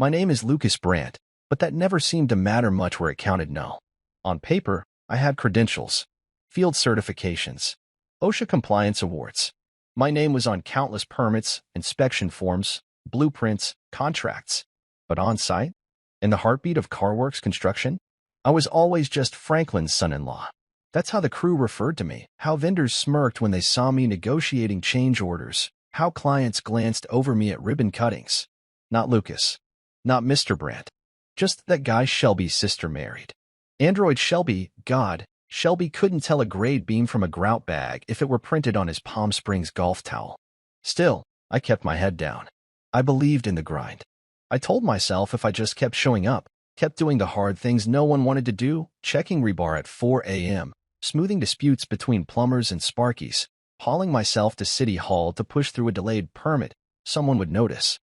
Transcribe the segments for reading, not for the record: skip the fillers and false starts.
My name is Lucas Brandt, but that never seemed to matter much where it counted no. On paper, I had credentials, field certifications, OSHA compliance awards. My name was on countless permits, inspection forms, blueprints, contracts. But on site, in the heartbeat of CarWorks construction, I was always just Franklin's son-in-law. That's how the crew referred to me, how vendors smirked when they saw me negotiating change orders, how clients glanced over me at ribbon cuttings. Not Lucas. Not Mr. Brandt. Just that guy Shelby's sister married. Android Shelby, God, Shelby couldn't tell a grade beam from a grout bag if it were printed on his Palm Springs golf towel. Still, I kept my head down. I believed in the grind. I told myself if I just kept showing up, kept doing the hard things no one wanted to do, checking rebar at 4 a.m., smoothing disputes between plumbers and sparkies, hauling myself to City Hall to push through a delayed permit, someone would notice.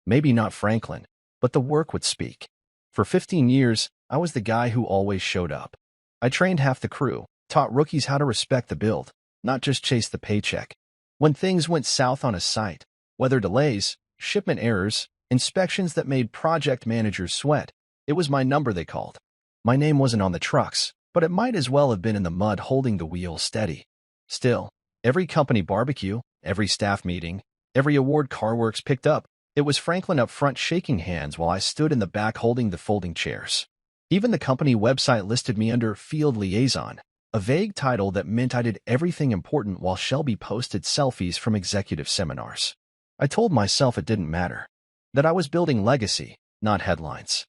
Maybe not Franklin, but the work would speak. For 15 years, I was the guy who always showed up. I trained half the crew, taught rookies how to respect the build, not just chase the paycheck. When things went south on a site, whether delays, shipment errors, inspections that made project managers sweat, it was my number they called. My name wasn't on the trucks, but it might as well have been in the mud holding the wheel steady. Still, every company barbecue, every staff meeting, every award CarWorks picked up, it was Franklin up front shaking hands while I stood in the back holding the folding chairs. Even the company website listed me under Field Liaison, a vague title that meant I did everything important while Shelby posted selfies from executive seminars. I told myself it didn't matter, that I was building legacy, not headlines.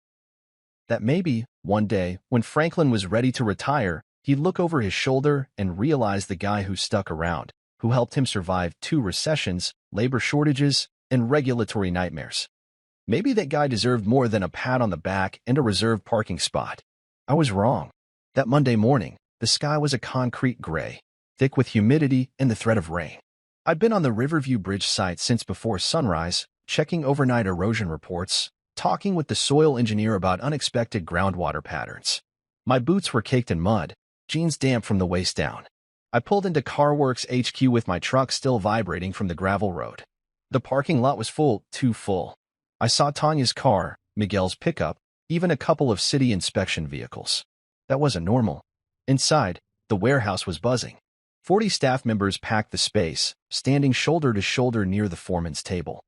That maybe, one day, when Franklin was ready to retire, he'd look over his shoulder and realize the guy who stuck around, who helped him survive 2 recessions, labor shortages, and regulatory nightmares. Maybe that guy deserved more than a pat on the back and a reserved parking spot. I was wrong. That Monday morning, the sky was a concrete gray, thick with humidity and the threat of rain. I'd been on the Riverview Bridge site since before sunrise, checking overnight erosion reports, talking with the soil engineer about unexpected groundwater patterns. My boots were caked in mud, jeans damp from the waist down. I pulled into CarWorks HQ with my truck still vibrating from the gravel road. The parking lot was full, too full. I saw Tanya's car, Miguel's pickup, even a couple of city inspection vehicles. That wasn't normal. Inside, the warehouse was buzzing. 40 staff members packed the space, standing shoulder to shoulder near the foreman's table.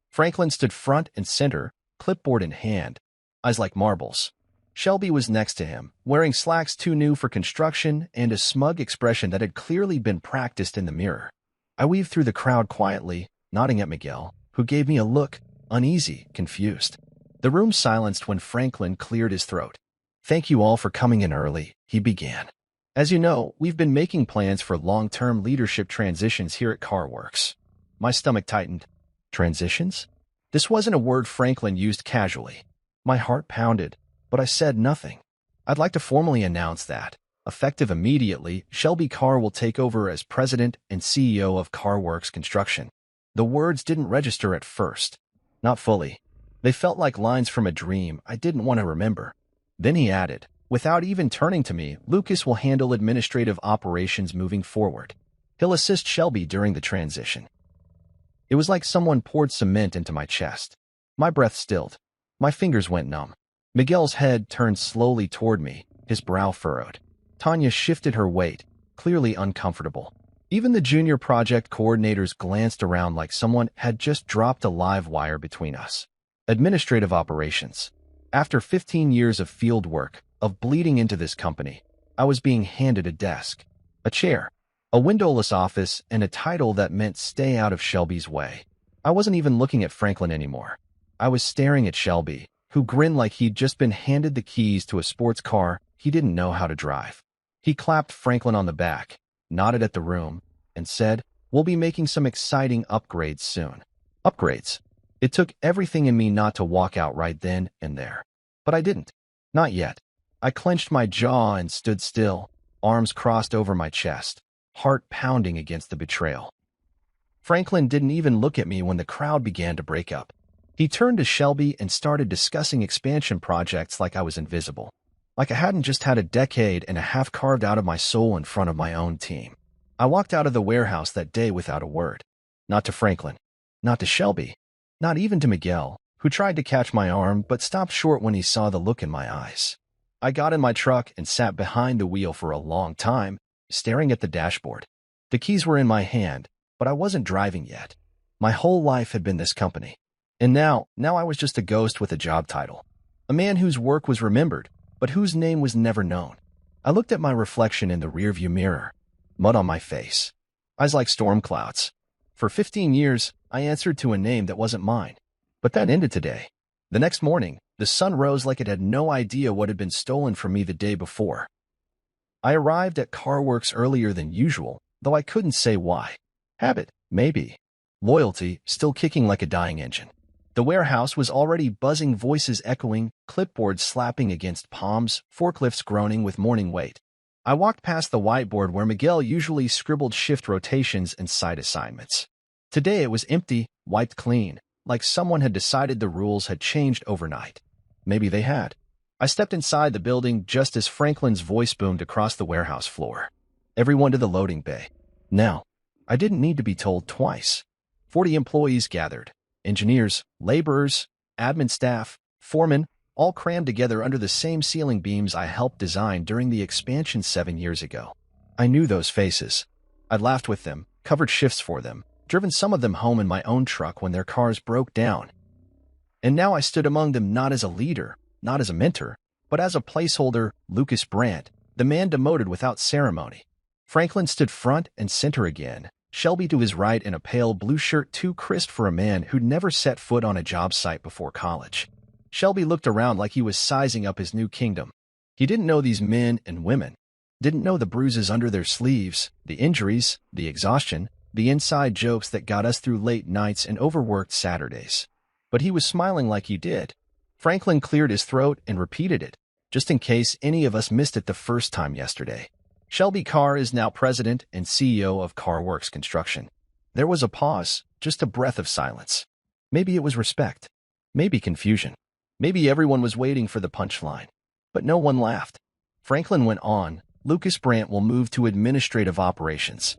Franklin stood front and center, clipboard in hand, eyes like marbles. Shelby was next to him, wearing slacks too new for construction and a smug expression that had clearly been practiced in the mirror. I weaved through the crowd quietly, nodding at Miguel, who gave me a look, uneasy, confused. The room silenced when Franklin cleared his throat. "Thank you all for coming in early," he began. "As you know, we've been making plans for long-term leadership transitions here at CarWorks." My stomach tightened. Transitions? This wasn't a word Franklin used casually. My heart pounded, but I said nothing. "I'd like to formally announce that, effective immediately, Shelby Carr will take over as president and CEO of CarWorks Construction." The words didn't register at first. Not fully. They felt like lines from a dream I didn't want to remember. Then he added, without even turning to me, "Lucas will handle administrative operations moving forward. He'll assist Shelby during the transition." It was like someone poured cement into my chest. My breath stilled. My fingers went numb. Miguel's head turned slowly toward me, his brow furrowed. Tanya shifted her weight, clearly uncomfortable. Even the junior project coordinators glanced around like someone had just dropped a live wire between us. Administrative operations. After 15 years of field work, of bleeding into this company, I was being handed a desk, a chair, a windowless office, and a title that meant stay out of Shelby's way. I wasn't even looking at Franklin anymore. I was staring at Shelby, who grinned like he'd just been handed the keys to a sports car he didn't know how to drive. He clapped Franklin on the back, nodded at the room, and said, "We'll be making some exciting upgrades soon." Upgrades. It took everything in me not to walk out right then and there. But I didn't. Not yet. I clenched my jaw and stood still, arms crossed over my chest, heart pounding against the betrayal. Franklin didn't even look at me when the crowd began to break up. He turned to Shelby and started discussing expansion projects like I was invisible. Like I hadn't just had a decade and a half carved out of my soul in front of my own team. I walked out of the warehouse that day without a word. Not to Franklin. Not to Shelby. Not even to Miguel, who tried to catch my arm but stopped short when he saw the look in my eyes. I got in my truck and sat behind the wheel for a long time, staring at the dashboard. The keys were in my hand, but I wasn't driving yet. My whole life had been this company. And now I was just a ghost with a job title. A man whose work was remembered, but whose name was never known. I looked at my reflection in the rearview mirror. Mud on my face. Eyes like storm clouds. For 15 years, I answered to a name that wasn't mine. But that ended today. The next morning, the sun rose like it had no idea what had been stolen from me the day before. I arrived at CarWorks earlier than usual, though I couldn't say why. Habit, maybe. Loyalty, still kicking like a dying engine. The warehouse was already buzzing, voices echoing, clipboards slapping against palms, forklifts groaning with morning weight. I walked past the whiteboard where Miguel usually scribbled shift rotations and site assignments. Today it was empty, wiped clean, like someone had decided the rules had changed overnight. Maybe they had. I stepped inside the building just as Franklin's voice boomed across the warehouse floor. Everyone to the loading bay. Now, I didn't need to be told twice. 40 employees gathered. Engineers, laborers, admin staff, foremen, all crammed together under the same ceiling beams I helped design during the expansion 7 years ago. I knew those faces. I'd laughed with them, covered shifts for them, driven some of them home in my own truck when their cars broke down. And now I stood among them not as a leader, not as a mentor, but as a placeholder, Lucas Brandt, the man demoted without ceremony. Franklin stood front and center again, Shelby to his right in a pale blue shirt too crisp for a man who'd never set foot on a job site before college. Shelby looked around like he was sizing up his new kingdom. He didn't know these men and women, didn't know the bruises under their sleeves, the injuries, the exhaustion, the inside jokes that got us through late nights and overworked Saturdays. But he was smiling like he did. Franklin cleared his throat and repeated it, just in case any of us missed it the first time yesterday. Shelby Carr is now president and CEO of CarWorks Construction. There was a pause, just a breath of silence. Maybe it was respect. Maybe confusion. Maybe everyone was waiting for the punchline. But no one laughed. Franklin went on. Lucas Brandt will move to administrative operations,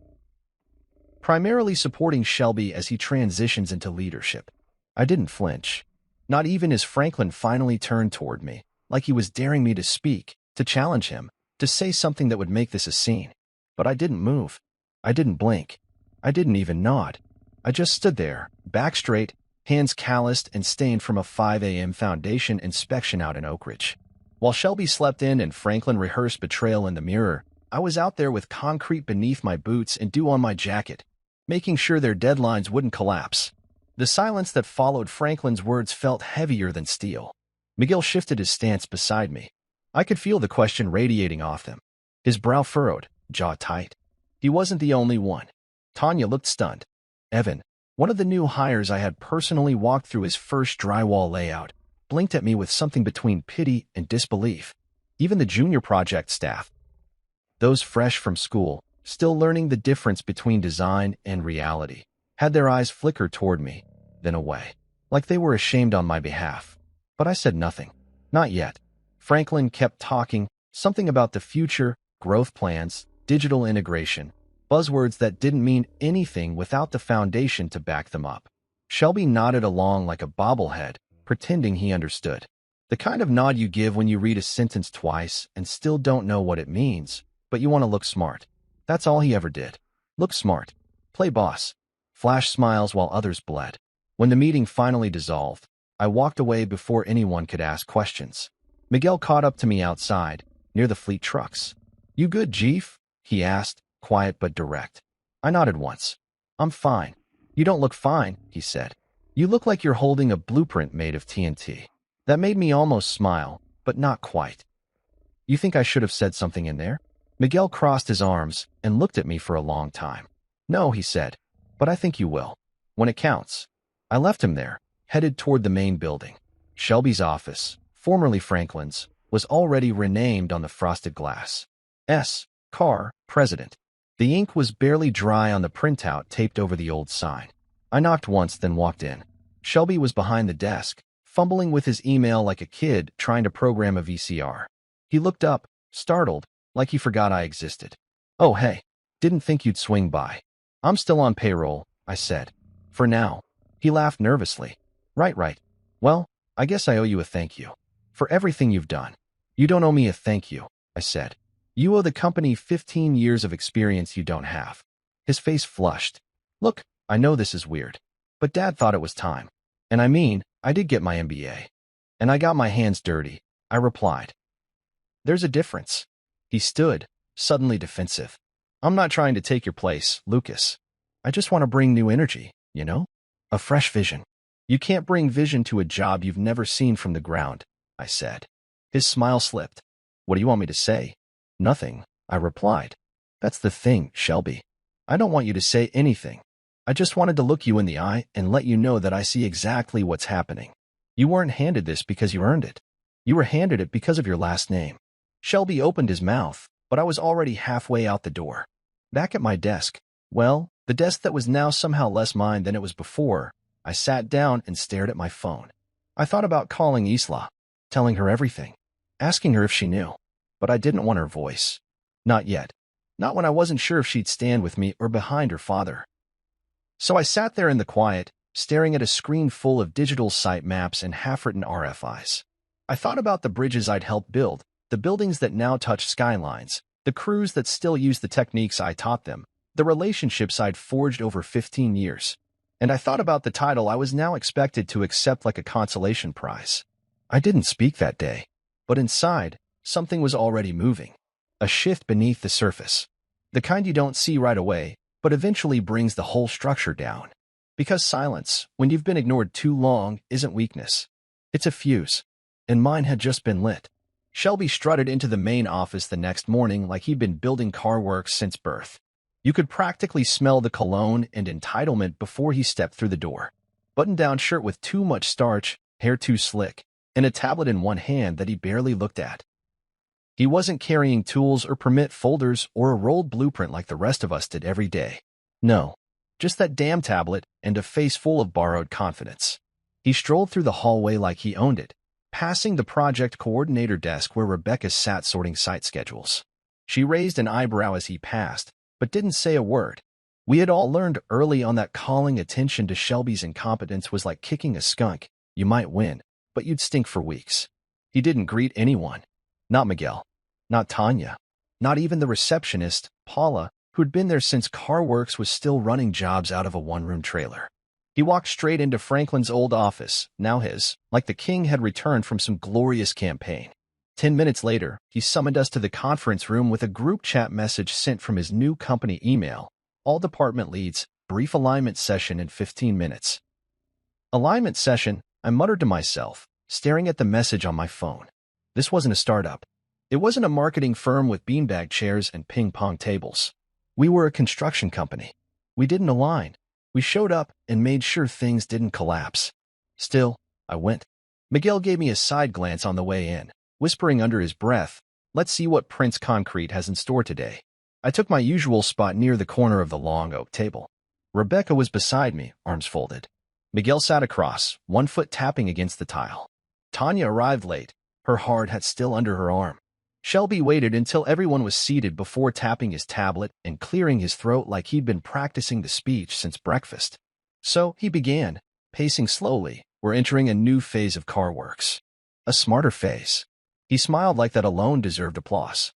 primarily supporting Shelby as he transitions into leadership. I didn't flinch. Not even as Franklin finally turned toward me, like he was daring me to speak, to challenge him, to say something that would make this a scene. But I didn't move. I didn't blink. I didn't even nod. I just stood there, back straight, hands calloused and stained from a 5 a.m. foundation inspection out in Oak Ridge. While Shelby slept in and Franklin rehearsed betrayal in the mirror, I was out there with concrete beneath my boots and dew on my jacket, making sure their deadlines wouldn't collapse. The silence that followed Franklin's words felt heavier than steel. Miguel shifted his stance beside me. I could feel the question radiating off him. His brow furrowed, jaw tight. He wasn't the only one. Tanya looked stunned. Evan, one of the new hires I had personally walked through his first drywall layout, blinked at me with something between pity and disbelief. Even the junior project staff, those fresh from school, still learning the difference between design and reality, had their eyes flicker toward me, then away, like they were ashamed on my behalf. But I said nothing. Not yet. Franklin kept talking, something about the future, growth plans, digital integration, buzzwords that didn't mean anything without the foundation to back them up. Shelby nodded along like a bobblehead, pretending he understood. The kind of nod you give when you read a sentence twice and still don't know what it means, but you want to look smart. That's all he ever did. Look smart. Play boss. Flash smiles while others bled. When the meeting finally dissolved, I walked away before anyone could ask questions. Miguel caught up to me outside, near the fleet trucks. "You good, Chief?" he asked, quiet but direct. I nodded once. "I'm fine." "You don't look fine," he said. "You look like you're holding a blueprint made of TNT." That made me almost smile, but not quite. "You think I should have said something in there?" Miguel crossed his arms and looked at me for a long time. "No," he said, "but I think you will. When it counts." I left him there, headed toward the main building. Shelby's office, formerly Franklin's, was already renamed on the frosted glass. S. Carr, President. The ink was barely dry on the printout taped over the old sign. I knocked once, then walked in. Shelby was behind the desk, fumbling with his email like a kid trying to program a VCR. He looked up, startled, like he forgot I existed. "Oh, hey, didn't think you'd swing by." "I'm still on payroll," I said. "For now." He laughed nervously. Right. Well, I guess I owe you a thank you. For everything you've done. You don't owe me a thank you, I said. You owe the company 15 years of experience you don't have. His face flushed. Look, I know this is weird, but Dad thought it was time. And I mean, I did get my MBA. And I got my hands dirty, I replied. There's a difference. He stood, suddenly defensive. I'm not trying to take your place, Lucas. I just want to bring new energy, you know? A fresh vision. You can't bring vision to a job you've never seen from the ground, I said. His smile slipped. What do you want me to say? Nothing, I replied. That's the thing, Shelby. I don't want you to say anything. I just wanted to look you in the eye and let you know that I see exactly what's happening. You weren't handed this because you earned it. You were handed it because of your last name. Shelby opened his mouth, but I was already halfway out the door. Back at my desk, well, the desk that was now somehow less mine than it was before, I sat down and stared at my phone. I thought about calling Isla, telling her everything, asking her if she knew, but I didn't want her voice. Not yet. Not when I wasn't sure if she'd stand with me or behind her father. So I sat there in the quiet, staring at a screen full of digital site maps and half-written RFIs. I thought about the bridges I'd helped build, the buildings that now touch skylines, the crews that still use the techniques I taught them, the relationships I'd forged over 15 years. And I thought about the title I was now expected to accept like a consolation prize. I didn't speak that day, but inside, something was already moving. A shift beneath the surface. The kind you don't see right away, but eventually brings the whole structure down. Because silence, when you've been ignored too long, isn't weakness. It's a fuse. And mine had just been lit. Shelby strutted into the main office the next morning like he'd been building car works since birth. You could practically smell the cologne and entitlement before he stepped through the door. Button-down shirt with too much starch, hair too slick, and a tablet in one hand that he barely looked at. He wasn't carrying tools or permit folders or a rolled blueprint like the rest of us did every day. No, just that damn tablet and a face full of borrowed confidence. He strolled through the hallway like he owned it, passing the project coordinator desk where Rebecca sat sorting site schedules. She raised an eyebrow as he passed, but didn't say a word. We had all learned early on that calling attention to Shelby's incompetence was like kicking a skunk. You might win, but you'd stink for weeks. He didn't greet anyone. Not Miguel. Not Tanya. Not even the receptionist, Paula, who'd been there since CarWorks was still running jobs out of a one-room trailer. He walked straight into Franklin's old office, now his, like the king had returned from some glorious campaign. 10 minutes later, he summoned us to the conference room with a group chat message sent from his new company email. All department leads, brief alignment session in 15 minutes. Alignment session, I muttered to myself, staring at the message on my phone. This wasn't a startup. It wasn't a marketing firm with beanbag chairs and ping-pong tables. We were a construction company. We didn't align. We showed up and made sure things didn't collapse. Still, I went. Miguel gave me a side glance on the way in, whispering under his breath, "Let's see what Prince Concrete has in store today." I took my usual spot near the corner of the long oak table. Rebecca was beside me, arms folded. Miguel sat across, one foot tapping against the tile. Tanya arrived late, her hard hat still under her arm. Shelby waited until everyone was seated before tapping his tablet and clearing his throat like he'd been practicing the speech since breakfast. So he began, pacing slowly. We're entering a new phase of CarWorks. A smarter phase. He smiled like that alone deserved applause.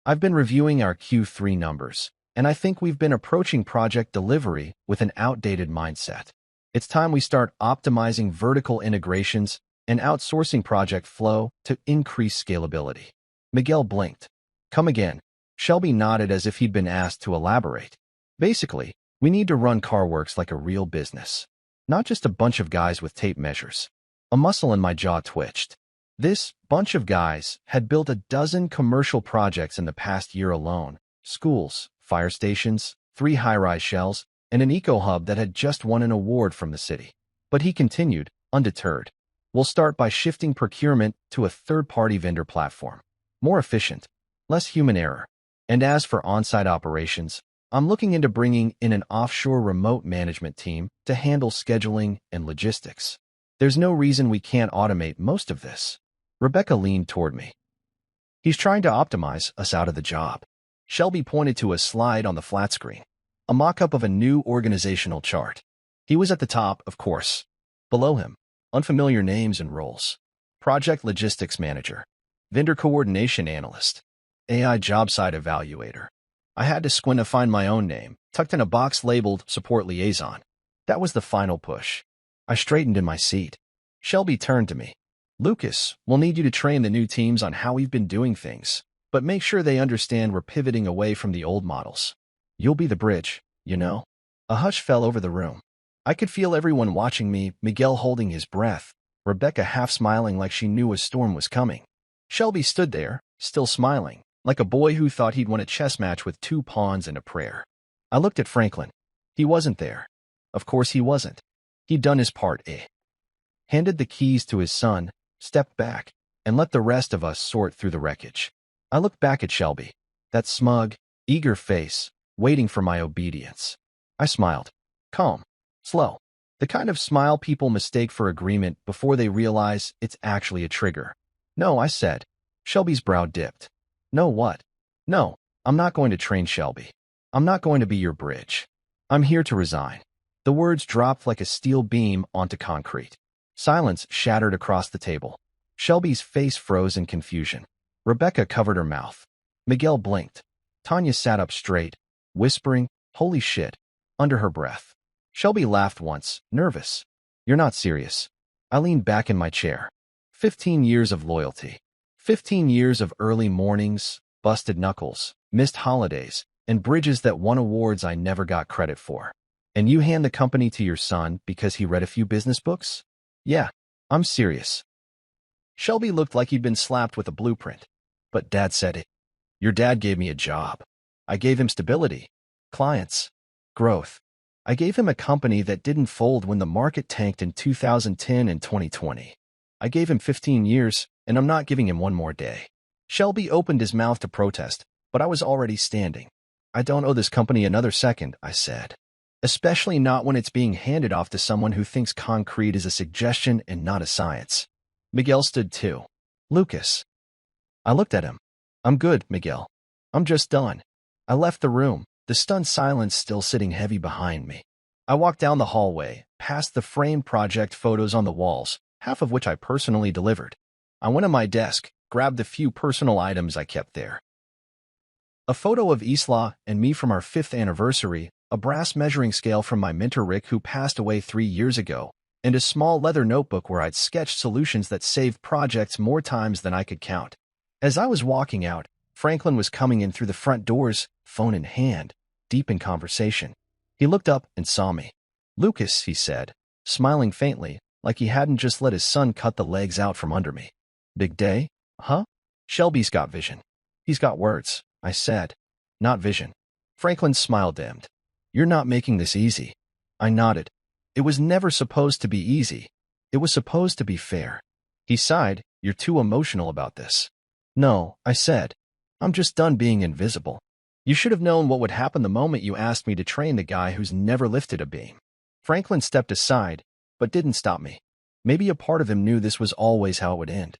I've been reviewing our Q3 numbers, and I think we've been approaching project delivery with an outdated mindset. It's time we start optimizing vertical integrations and outsourcing project flow to increase scalability. Miguel blinked. Come again. Shelby nodded as if he'd been asked to elaborate. Basically, we need to run CarWorks like a real business. Not just a bunch of guys with tape measures. A muscle in my jaw twitched. This bunch of guys had built a dozen commercial projects in the past year alone. Schools, fire stations, 3 high-rise shells, and an eco-hub that had just won an award from the city. But he continued, undeterred. We'll start by shifting procurement to a third-party vendor platform. More efficient, less human error. And as for on-site operations, I'm looking into bringing in an offshore remote management team to handle scheduling and logistics. There's no reason we can't automate most of this. Rebecca leaned toward me. He's trying to optimize us out of the job. Shelby pointed to a slide on the flat screen, a mock-up of a new organizational chart. He was at the top, of course. Below him, Unfamiliar names and roles. Project Logistics Manager. Vendor Coordination Analyst. AI Job Site Evaluator. I had to squint to find my own name, tucked in a box labeled Support Liaison. That was the final push. I straightened in my seat. Shelby turned to me. Lucas, we'll need you to train the new teams on how we've been doing things, but make sure they understand we're pivoting away from the old models. You'll be the bridge, you know? A hush fell over the room. I could feel everyone watching me, Miguel holding his breath, Rebecca half smiling like she knew a storm was coming. Shelby stood there, still smiling, like a boy who thought he'd won a chess match with 2 pawns and a prayer. I looked at Franklin. He wasn't there. Of course he wasn't. He'd done his part, handed the keys to his son, stepped back, and let the rest of us sort through the wreckage. I looked back at Shelby, that smug, eager face, waiting for my obedience. I smiled. Calm. Slow. The kind of smile people mistake for agreement before they realize it's actually a trigger. No, I said. Shelby's brow dipped. No what? No, I'm not going to train Shelby. I'm not going to be your bridge. I'm here to resign. The words dropped like a steel beam onto concrete. Silence shattered across the table. Shelby's face froze in confusion. Rebecca covered her mouth. Miguel blinked. Tanya sat up straight, whispering, "Holy shit," under her breath. Shelby laughed once, nervous. You're not serious. I leaned back in my chair. 15 years of loyalty. 15 years of early mornings, busted knuckles, missed holidays, and bridges that won awards I never got credit for. And you hand the company to your son because he read a few business books? Yeah, I'm serious. Shelby looked like he'd been slapped with a blueprint. But Dad said it. Your dad gave me a job. I gave him stability, clients, growth. I gave him a company that didn't fold when the market tanked in 2010 and 2020. I gave him 15 years, and I'm not giving him one more day. Shelby opened his mouth to protest, but I was already standing. I don't owe this company another second, I said. Especially not when it's being handed off to someone who thinks concrete is a suggestion and not a science. Miguel stood too. Lucas. I looked at him. I'm good, Miguel. I'm just done. I left the room, the stunned silence still sitting heavy behind me. I walked down the hallway, past the framed project photos on the walls, half of which I personally delivered. I went to my desk, grabbed the few personal items I kept there. A photo of Isla and me from our 5th anniversary, a brass measuring scale from my mentor Rick who passed away 3 years ago, and a small leather notebook where I'd sketched solutions that saved projects more times than I could count. As I was walking out, Franklin was coming in through the front doors, phone in hand, deep in conversation. He looked up and saw me. Lucas, he said, smiling faintly, like he hadn't just let his son cut the legs out from under me. Big day, huh? Shelby's got vision. He's got words, I said. Not vision. Franklin's smile dimmed. You're not making this easy. I nodded. It was never supposed to be easy. It was supposed to be fair. He sighed. You're too emotional about this. No, I said. I'm just done being invisible. You should have known what would happen the moment you asked me to train the guy who's never lifted a beam. Franklin stepped aside, but didn't stop me. Maybe a part of him knew this was always how it would end.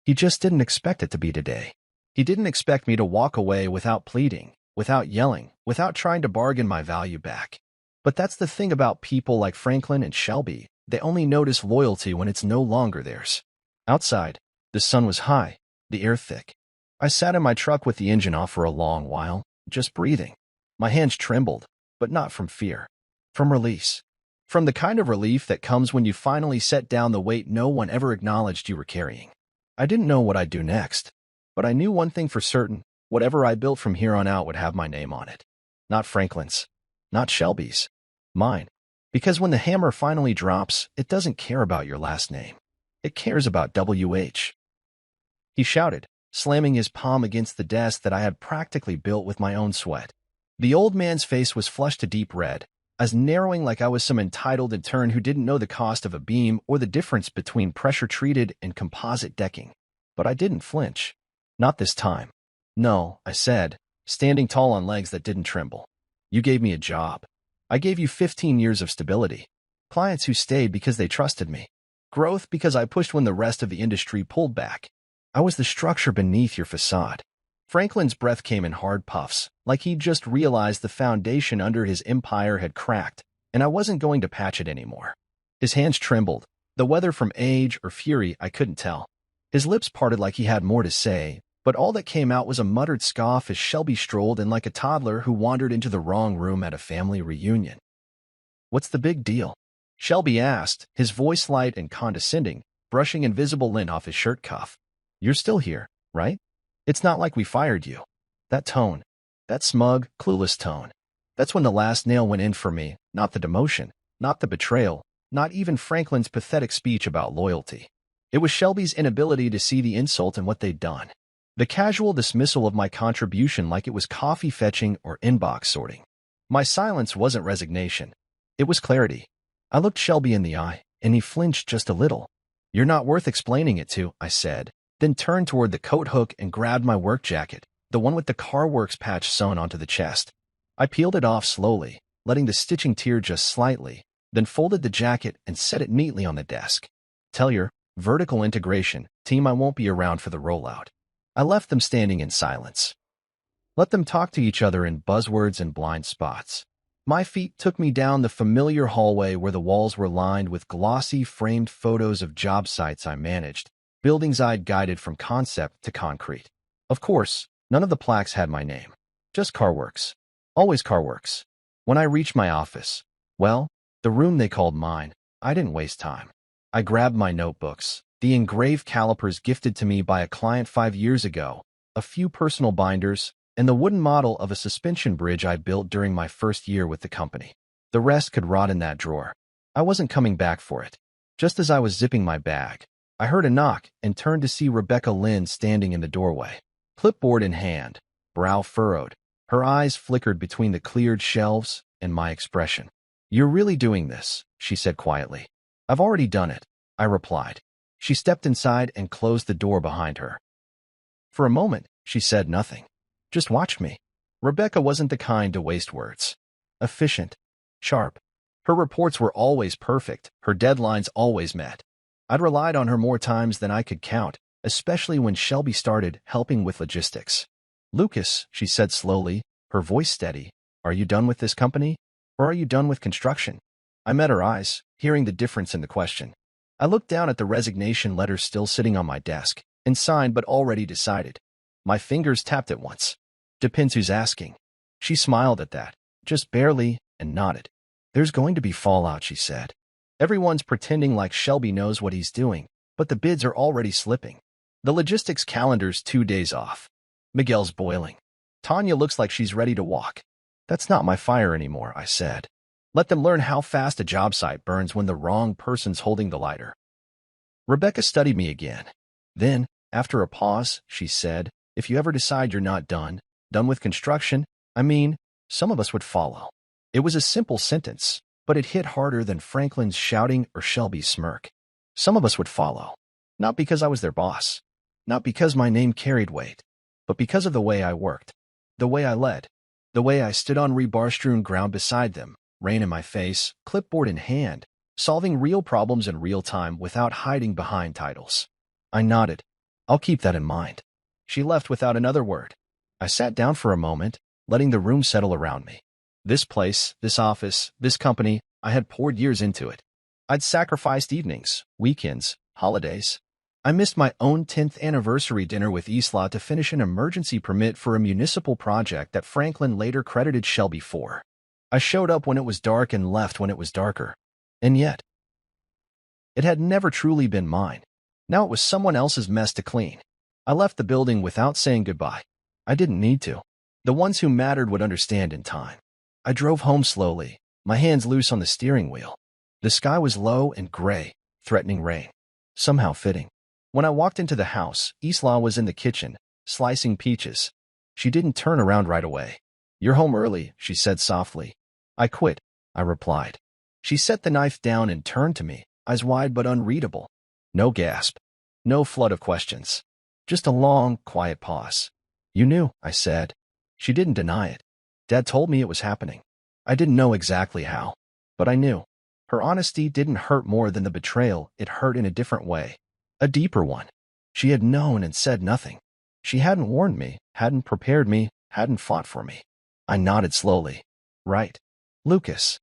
He just didn't expect it to be today. He didn't expect me to walk away without pleading, without yelling, without trying to bargain my value back. But that's the thing about people like Franklin and Shelby. They only notice loyalty when it's no longer theirs. Outside, the sun was high, the air thick. I sat in my truck with the engine off for a long while, just breathing. My hands trembled, but not from fear. From release. From the kind of relief that comes when you finally set down the weight no one ever acknowledged you were carrying. I didn't know what I'd do next, but I knew one thing for certain. Whatever I built from here on out would have my name on it. Not Franklin's. Not Shelby's. Mine. Because when the hammer finally drops, it doesn't care about your last name. It cares about WH. He shouted, slamming his palm against the desk that I had practically built with my own sweat. The old man's face was flushed to deep red, as narrowing like I was some entitled intern who didn't know the cost of a beam or the difference between pressure-treated and composite decking. But I didn't flinch. Not this time. No, I said, standing tall on legs that didn't tremble. You gave me a job. I gave you 15 years of stability. Clients who stayed because they trusted me. Growth because I pushed when the rest of the industry pulled back. I was the structure beneath your facade. Franklin's breath came in hard puffs, like he'd just realized the foundation under his empire had cracked, and I wasn't going to patch it anymore. His hands trembled, The whether from age or fury, I couldn't tell. His lips parted like he had more to say, but all that came out was a muttered scoff as Shelby strolled in like a toddler who wandered into the wrong room at a family reunion. "What's the big deal?" Shelby asked, his voice light and condescending, brushing invisible lint off his shirt cuff. "You're still here, right? It's not like we fired you." That tone, that smug, clueless tone. That's when the last nail went in for me, not the demotion, not the betrayal, not even Franklin's pathetic speech about loyalty. It was Shelby's inability to see the insult in what they'd done. The casual dismissal of my contribution like it was coffee fetching or inbox sorting. My silence wasn't resignation. It was clarity. I looked Shelby in the eye, and he flinched just a little. "You're not worth explaining it to," I said, then turned toward the coat hook and grabbed my work jacket, the one with the Car Works patch sewn onto the chest. I peeled it off slowly, letting the stitching tear just slightly, then folded the jacket and set it neatly on the desk. "Tell your vertical integration team I won't be around for the rollout." I left them standing in silence. Let them talk to each other in buzzwords and blind spots. My feet took me down the familiar hallway where the walls were lined with glossy framed photos of job sites I managed, buildings I'd guided from concept to concrete. Of course, none of the plaques had my name. Just CarWorks. Always CarWorks. When I reached my office, well, the room they called mine, I didn't waste time. I grabbed my notebooks, the engraved calipers gifted to me by a client 5 years ago, a few personal binders, and the wooden model of a suspension bridge I built during my first year with the company. The rest could rot in that drawer. I wasn't coming back for it. Just as I was zipping my bag, I heard a knock and turned to see Rebecca Lynn standing in the doorway, clipboard in hand, brow furrowed. Her eyes flickered between the cleared shelves and my expression. "You're really doing this," she said quietly. "I've already done it," I replied. She stepped inside and closed the door behind her. For a moment, she said nothing. Just watched me. Rebecca wasn't the kind to waste words. Efficient. Sharp. Her reports were always perfect, her deadlines always met. I'd relied on her more times than I could count, especially when Shelby started helping with logistics. "Lucas," she said slowly, her voice steady, "are you done with this company? Or are you done with construction?" I met her eyes, hearing the difference in the question. I looked down at the resignation letter still sitting on my desk, and signed but already decided. My fingers tapped at once. "Depends who's asking." She smiled at that, just barely, and nodded. "There's going to be fallout," she said. "Everyone's pretending like Shelby knows what he's doing, but the bids are already slipping. The logistics calendar's 2 days off. Miguel's boiling. Tanya looks like she's ready to walk." "That's not my fire anymore," I said. "Let them learn how fast a job site burns when the wrong person's holding the lighter." Rebecca studied me again. Then, after a pause, she said, "If you ever decide you're not done with construction, some of us would follow." It was a simple sentence, but it hit harder than Franklin's shouting or Shelby's smirk. Some of us would follow. Not because I was their boss. Not because my name carried weight. But because of the way I worked. The way I led. The way I stood on rebar-strewn ground beside them, rain in my face, clipboard in hand, solving real problems in real time without hiding behind titles. I nodded. "I'll keep that in mind." She left without another word. I sat down for a moment, letting the room settle around me. This place, this office, this company, I had poured years into it. I'd sacrificed evenings, weekends, holidays. I missed my own 10th anniversary dinner with Isla to finish an emergency permit for a municipal project that Franklin later credited Shelby for. I showed up when it was dark and left when it was darker. And yet, it had never truly been mine. Now it was someone else's mess to clean. I left the building without saying goodbye. I didn't need to. The ones who mattered would understand in time. I drove home slowly, my hands loose on the steering wheel. The sky was low and gray, threatening rain. Somehow fitting. When I walked into the house, Isla was in the kitchen, slicing peaches. She didn't turn around right away. "You're home early," she said softly. "I quit," I replied. She set the knife down and turned to me, eyes wide but unreadable. No gasp. No flood of questions. Just a long, quiet pause. "You knew," I said. She didn't deny it. "Dad told me it was happening." I didn't know exactly how, but I knew. Her honesty didn't hurt more than the betrayal. It hurt in a different way. A deeper one. She had known and said nothing. She hadn't warned me, hadn't prepared me, hadn't fought for me. I nodded slowly. "Right. Lucas."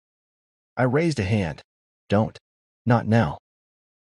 I raised a hand. "Don't. Not now."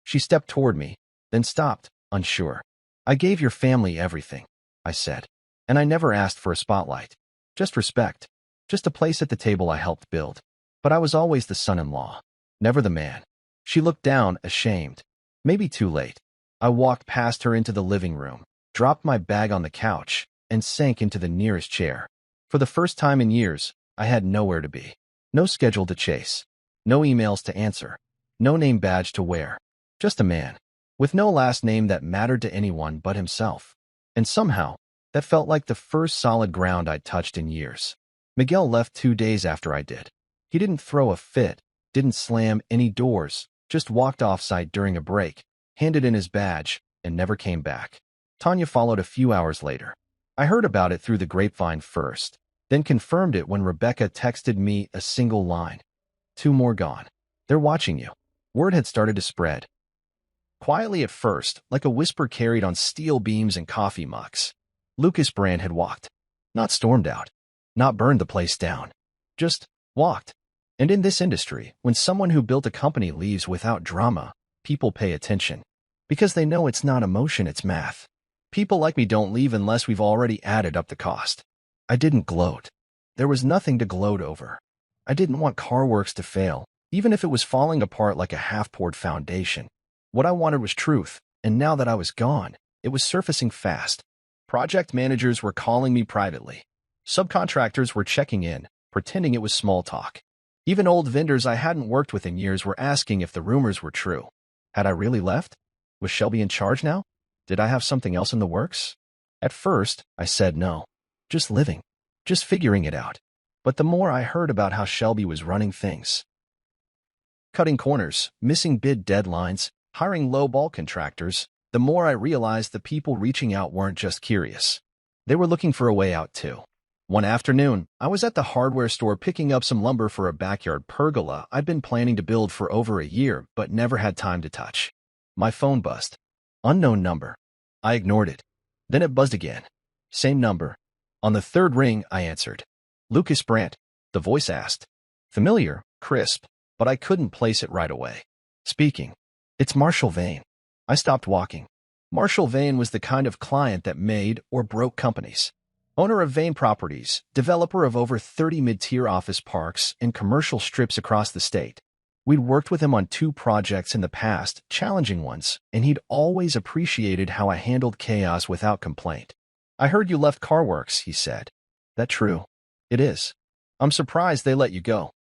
She stepped toward me, then stopped, unsure. I gave your family everything, I said. And I never asked for a spotlight. Just respect. Just a place at the table I helped build. But I was always the son-in-law, never the man. She looked down, ashamed. Maybe too late. I walked past her into the living room, dropped my bag on the couch, and sank into the nearest chair. For the first time in years, I had nowhere to be. No schedule to chase. No emails to answer. No name badge to wear. Just a man, with no last name that mattered to anyone but himself. And somehow, that felt like the first solid ground I'd touched in years. Miguel left 2 days after I did. He didn't throw a fit, didn't slam any doors, just walked off-site during a break, handed in his badge, and never came back. Tanya followed a few hours later. I heard about it through the grapevine first, then confirmed it when Rebecca texted me a single line. 2 more gone. They're watching you. Word had started to spread. Quietly at first, like a whisper carried on steel beams and coffee mugs. Lucas Brand had walked. Not stormed out. Not burned the place down. Just walked. And in this industry, when someone who built a company leaves without drama, people pay attention. Because they know it's not emotion, it's math. People like me don't leave unless we've already added up the cost. I didn't gloat. There was nothing to gloat over. I didn't want CarWorks to fail, even if it was falling apart like a half-poured foundation. What I wanted was truth, and now that I was gone, it was surfacing fast. Project managers were calling me privately. Subcontractors were checking in, pretending it was small talk. Even old vendors I hadn't worked with in years were asking if the rumors were true. Had I really left? Was Shelby in charge now? Did I have something else in the works? At first, I said no. Just living. Just figuring it out. But the more I heard about how Shelby was running things, cutting corners, missing bid deadlines, hiring low-ball contractors, the more I realized the people reaching out weren't just curious. They were looking for a way out too. One afternoon, I was at the hardware store picking up some lumber for a backyard pergola I'd been planning to build for over a year but never had time to touch. My phone buzzed. Unknown number. I ignored it. Then it buzzed again. Same number. On the 3rd ring, I answered. Lucas Brandt, the voice asked. Familiar, crisp, but I couldn't place it right away. Speaking. It's Marshall Vane. I stopped walking. Marshall Vane was the kind of client that made or broke companies. Owner of Vane Properties, developer of over 30 mid-tier office parks and commercial strips across the state. We'd worked with him on 2 projects in the past, challenging ones, and he'd always appreciated how I handled chaos without complaint. I heard you left CarWorks, he said. That true? It is. I'm surprised they let you go.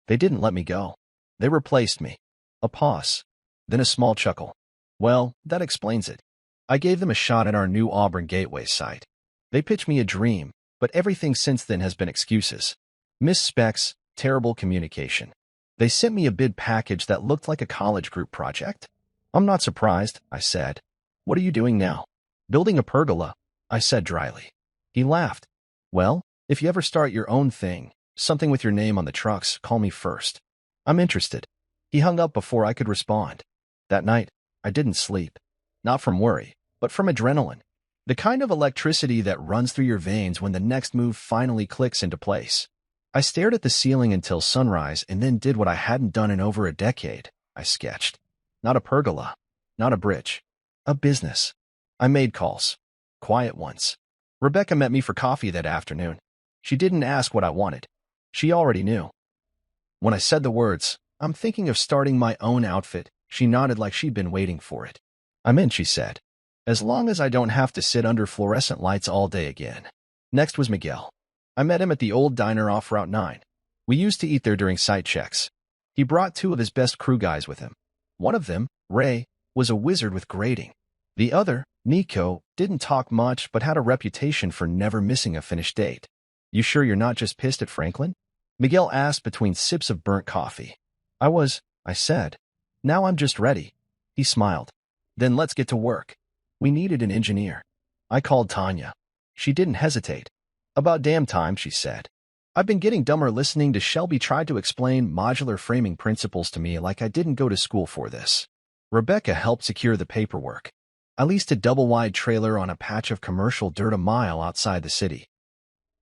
They didn't let me go. They replaced me. A pause. Then a small chuckle. Well, that explains it. I gave them a shot at our new Auburn Gateway site. They pitched me a dream, but everything since then has been excuses. Missed specs, terrible communication. They sent me a bid package that looked like a college group project. I'm not surprised, I said. What are you doing now? Building a pergola, I said dryly. He laughed. Well, if you ever start your own thing, something with your name on the trucks, call me first. I'm interested. He hung up before I could respond. That night, I didn't sleep. Not from worry, but from adrenaline. The kind of electricity that runs through your veins when the next move finally clicks into place. I stared at the ceiling until sunrise and then did what I hadn't done in over a decade. I sketched. Not a pergola. Not a bridge. A business. I made calls. Quiet ones. Rebecca met me for coffee that afternoon. She didn't ask what I wanted. She already knew. When I said the words, I'm thinking of starting my own outfit, she nodded like she'd been waiting for it. I'm in, she said. As long as I don't have to sit under fluorescent lights all day again. Next was Miguel. I met him at the old diner off Route 9. We used to eat there during site checks. He brought 2 of his best crew guys with him. One of them, Ray, was a wizard with grading. The other, Nico, didn't talk much but had a reputation for never missing a finished date. You sure you're not just pissed at Franklin? Miguel asked between sips of burnt coffee. I said. Now I'm just ready. He smiled. Then let's get to work. We needed an engineer. I called Tanya. She didn't hesitate. About damn time, she said. I've been getting dumber listening to Shelby try to explain modular framing principles to me like I didn't go to school for this. Rebecca helped secure the paperwork. I leased a double-wide trailer on a patch of commercial dirt a mile outside the city.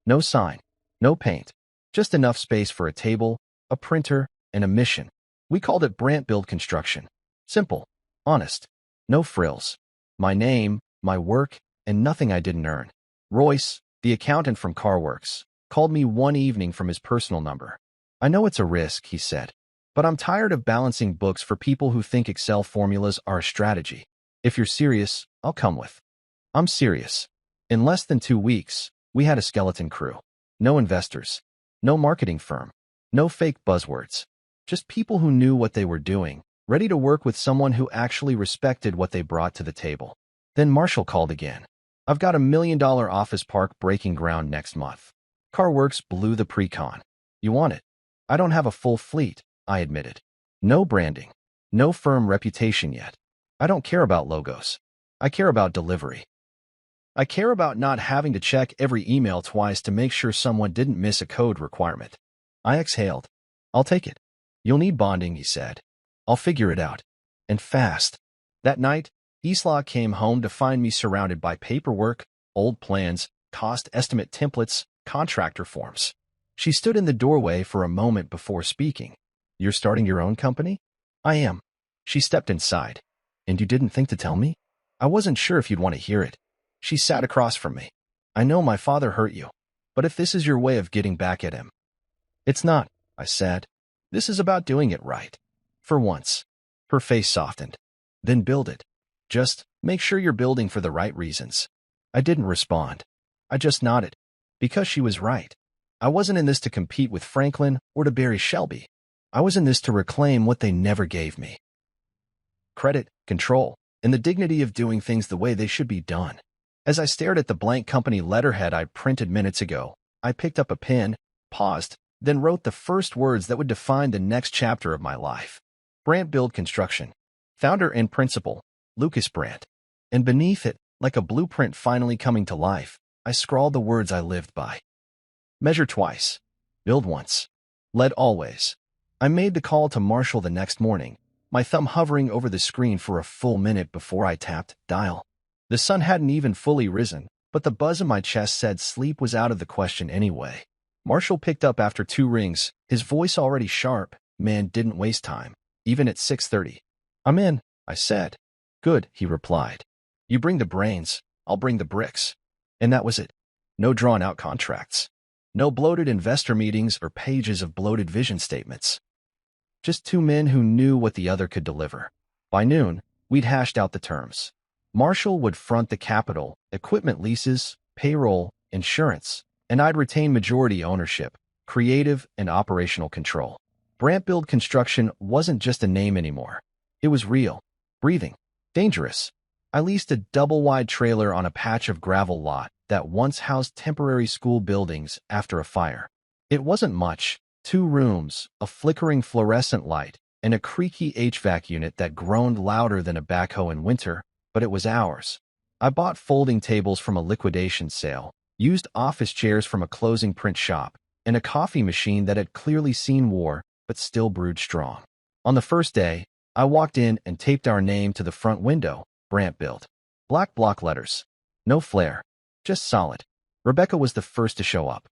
No sign, no paint, just enough space for a table, a printer, and a mission. We called it Brandt Build Construction. Simple, Honest. No frills. My name, my work, and nothing I didn't earn. Royce, the accountant from CarWorks, called me one evening from his personal number. I know it's a risk, he said, but I'm tired of balancing books for people who think Excel formulas are a strategy. If you're serious, I'll come with. I'm serious. In less than 2 weeks, we had a skeleton crew. No investors. No marketing firm. No fake buzzwords. Just people who knew what they were doing, ready to work with someone who actually respected what they brought to the table. Then Marshall called again. I've got $1 million office park breaking ground next month. CarWorks blew the pre-con. You want it? I don't have a full fleet, I admitted. No branding. No firm reputation yet. I don't care about logos. I care about delivery. I care about not having to check every email twice to make sure someone didn't miss a code requirement. I exhaled. I'll take it. You'll need bonding, he said. I'll figure it out. And fast. That night, Isla came home to find me surrounded by paperwork, old plans, cost estimate templates, contractor forms. She stood in the doorway for a moment before speaking. You're starting your own company? I am. She stepped inside. And you didn't think to tell me? I wasn't sure if you'd want to hear it. She sat across from me. I know my father hurt you, but if this is your way of getting back at him. It's not, I said. This is about doing it right. For once. Her face softened. Then build it. Just make sure you're building for the right reasons. I didn't respond. I just nodded. Because she was right. I wasn't in this to compete with Franklin or to bury Shelby. I was in this to reclaim what they never gave me. Credit, control, and the dignity of doing things the way they should be done. As I stared at the blank company letterhead I printed minutes ago, I picked up a pen, paused, then wrote the first words that would define the next chapter of my life. Brandt Build Construction. Founder and principal, Lucas Brandt. And beneath it, like a blueprint finally coming to life, I scrawled the words I lived by. Measure twice. Build once. Lead always. I made the call to Marshall the next morning, my thumb hovering over the screen for a full minute before I tapped dial. The sun hadn't even fully risen, but the buzz in my chest said sleep was out of the question anyway. Marshall picked up after 2 rings, his voice already sharp. Man didn't waste time, even at 6:30. I'm in, I said. Good, he replied. You bring the brains, I'll bring the bricks. And that was it. No drawn-out contracts. No bloated investor meetings or pages of bloated vision statements. Just 2 men who knew what the other could deliver. By noon, we'd hashed out the terms. Marshall would front the capital, equipment leases, payroll, insurance, and I'd retain majority ownership, creative and operational control. Brandt Build Construction wasn't just a name anymore. It was real, breathing, dangerous. I leased a double-wide trailer on a patch of gravel lot that once housed temporary school buildings after a fire. It wasn't much, 2 rooms, a flickering fluorescent light, and a creaky HVAC unit that groaned louder than a backhoe in winter, but it was ours. I bought folding tables from a liquidation sale, used office chairs from a closing print shop, and a coffee machine that had clearly seen war but still brewed strong. On the first day, I walked in and taped our name to the front window, Brandt Build. Black block letters. No flair. Just solid. Rebecca was the first to show up.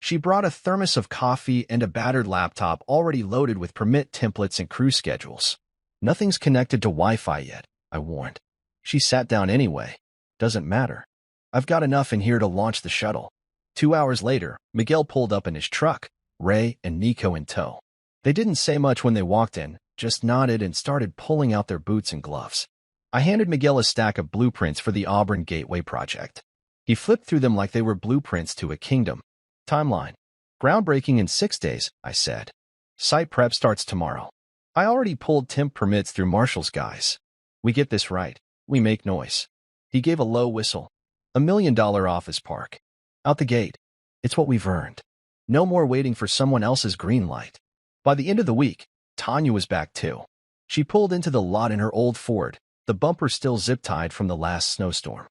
She brought a thermos of coffee and a battered laptop already loaded with permit templates and crew schedules. Nothing's connected to Wi-Fi yet, I warned. She sat down anyway. Doesn't matter. I've got enough in here to launch the shuttle. 2 hours later, Miguel pulled up in his truck, Ray and Nico in tow. They didn't say much when they walked in, just nodded and started pulling out their boots and gloves. I handed Miguel a stack of blueprints for the Auburn Gateway project. He flipped through them like they were blueprints to a kingdom. Timeline. Groundbreaking in 6 days, I said. Site prep starts tomorrow. I already pulled temp permits through Marshall's guys. We get this right. We make noise. He gave a low whistle. $1 million office park. Out the gate. It's what we've earned. No more waiting for someone else's green light. By the end of the week, Tanya was back too. She pulled into the lot in her old Ford, the bumper still zip-tied from the last snowstorm.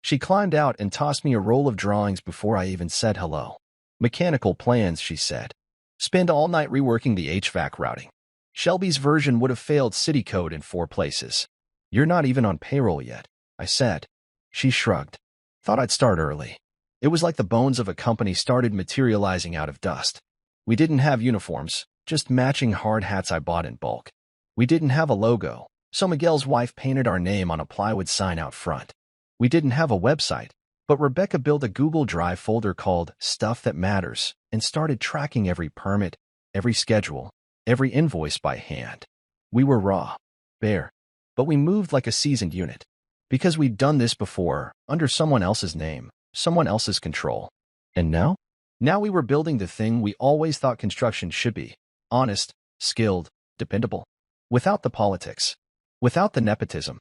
She climbed out and tossed me a roll of drawings before I even said hello. Mechanical plans, she said. Spend all night reworking the HVAC routing. Shelby's version would have failed city code in 4 places. You're not even on payroll yet, I said. She shrugged. Thought I'd start early. It was like the bones of a company started materializing out of dust. We didn't have uniforms, just matching hard hats I bought in bulk. We didn't have a logo, So Miguel's wife painted our name on a plywood sign out front. We didn't have a website, but Rebecca built a Google Drive folder called Stuff That Matters and started tracking every permit, every schedule, every invoice by hand. We were raw, bare, but we moved like a seasoned unit. Because we'd done this before, under someone else's name, someone else's control. And now? Now we were building the thing we always thought construction should be: honest, skilled, dependable. Without the politics. Without the nepotism.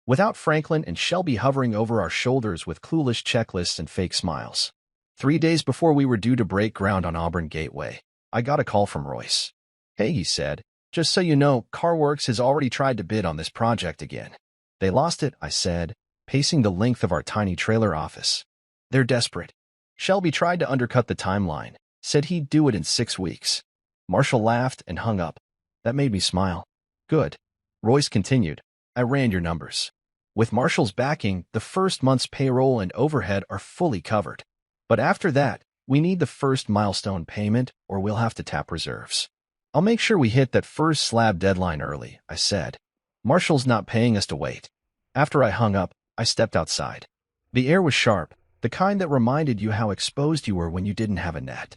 Without Franklin and Shelby hovering over our shoulders with clueless checklists and fake smiles. 3 days before we were due to break ground on Auburn Gateway, I got a call from Royce. "Hey," he said, "just so you know, CarWorks has already tried to bid on this project again." "They lost it," I said, pacing the length of our tiny trailer office. "They're desperate." Shelby tried to undercut the timeline, said he'd do it in 6 weeks. Marshall laughed and hung up. That made me smile. "Good." Royce continued, "I ran your numbers. With Marshall's backing, the first month's payroll and overhead are fully covered. But after that, we need the first milestone payment or we'll have to tap reserves. I'll make sure we hit that first slab deadline early," I said. "Marshall's not paying us to wait." After I hung up, I stepped outside. The air was sharp, the kind that reminded you how exposed you were when you didn't have a net.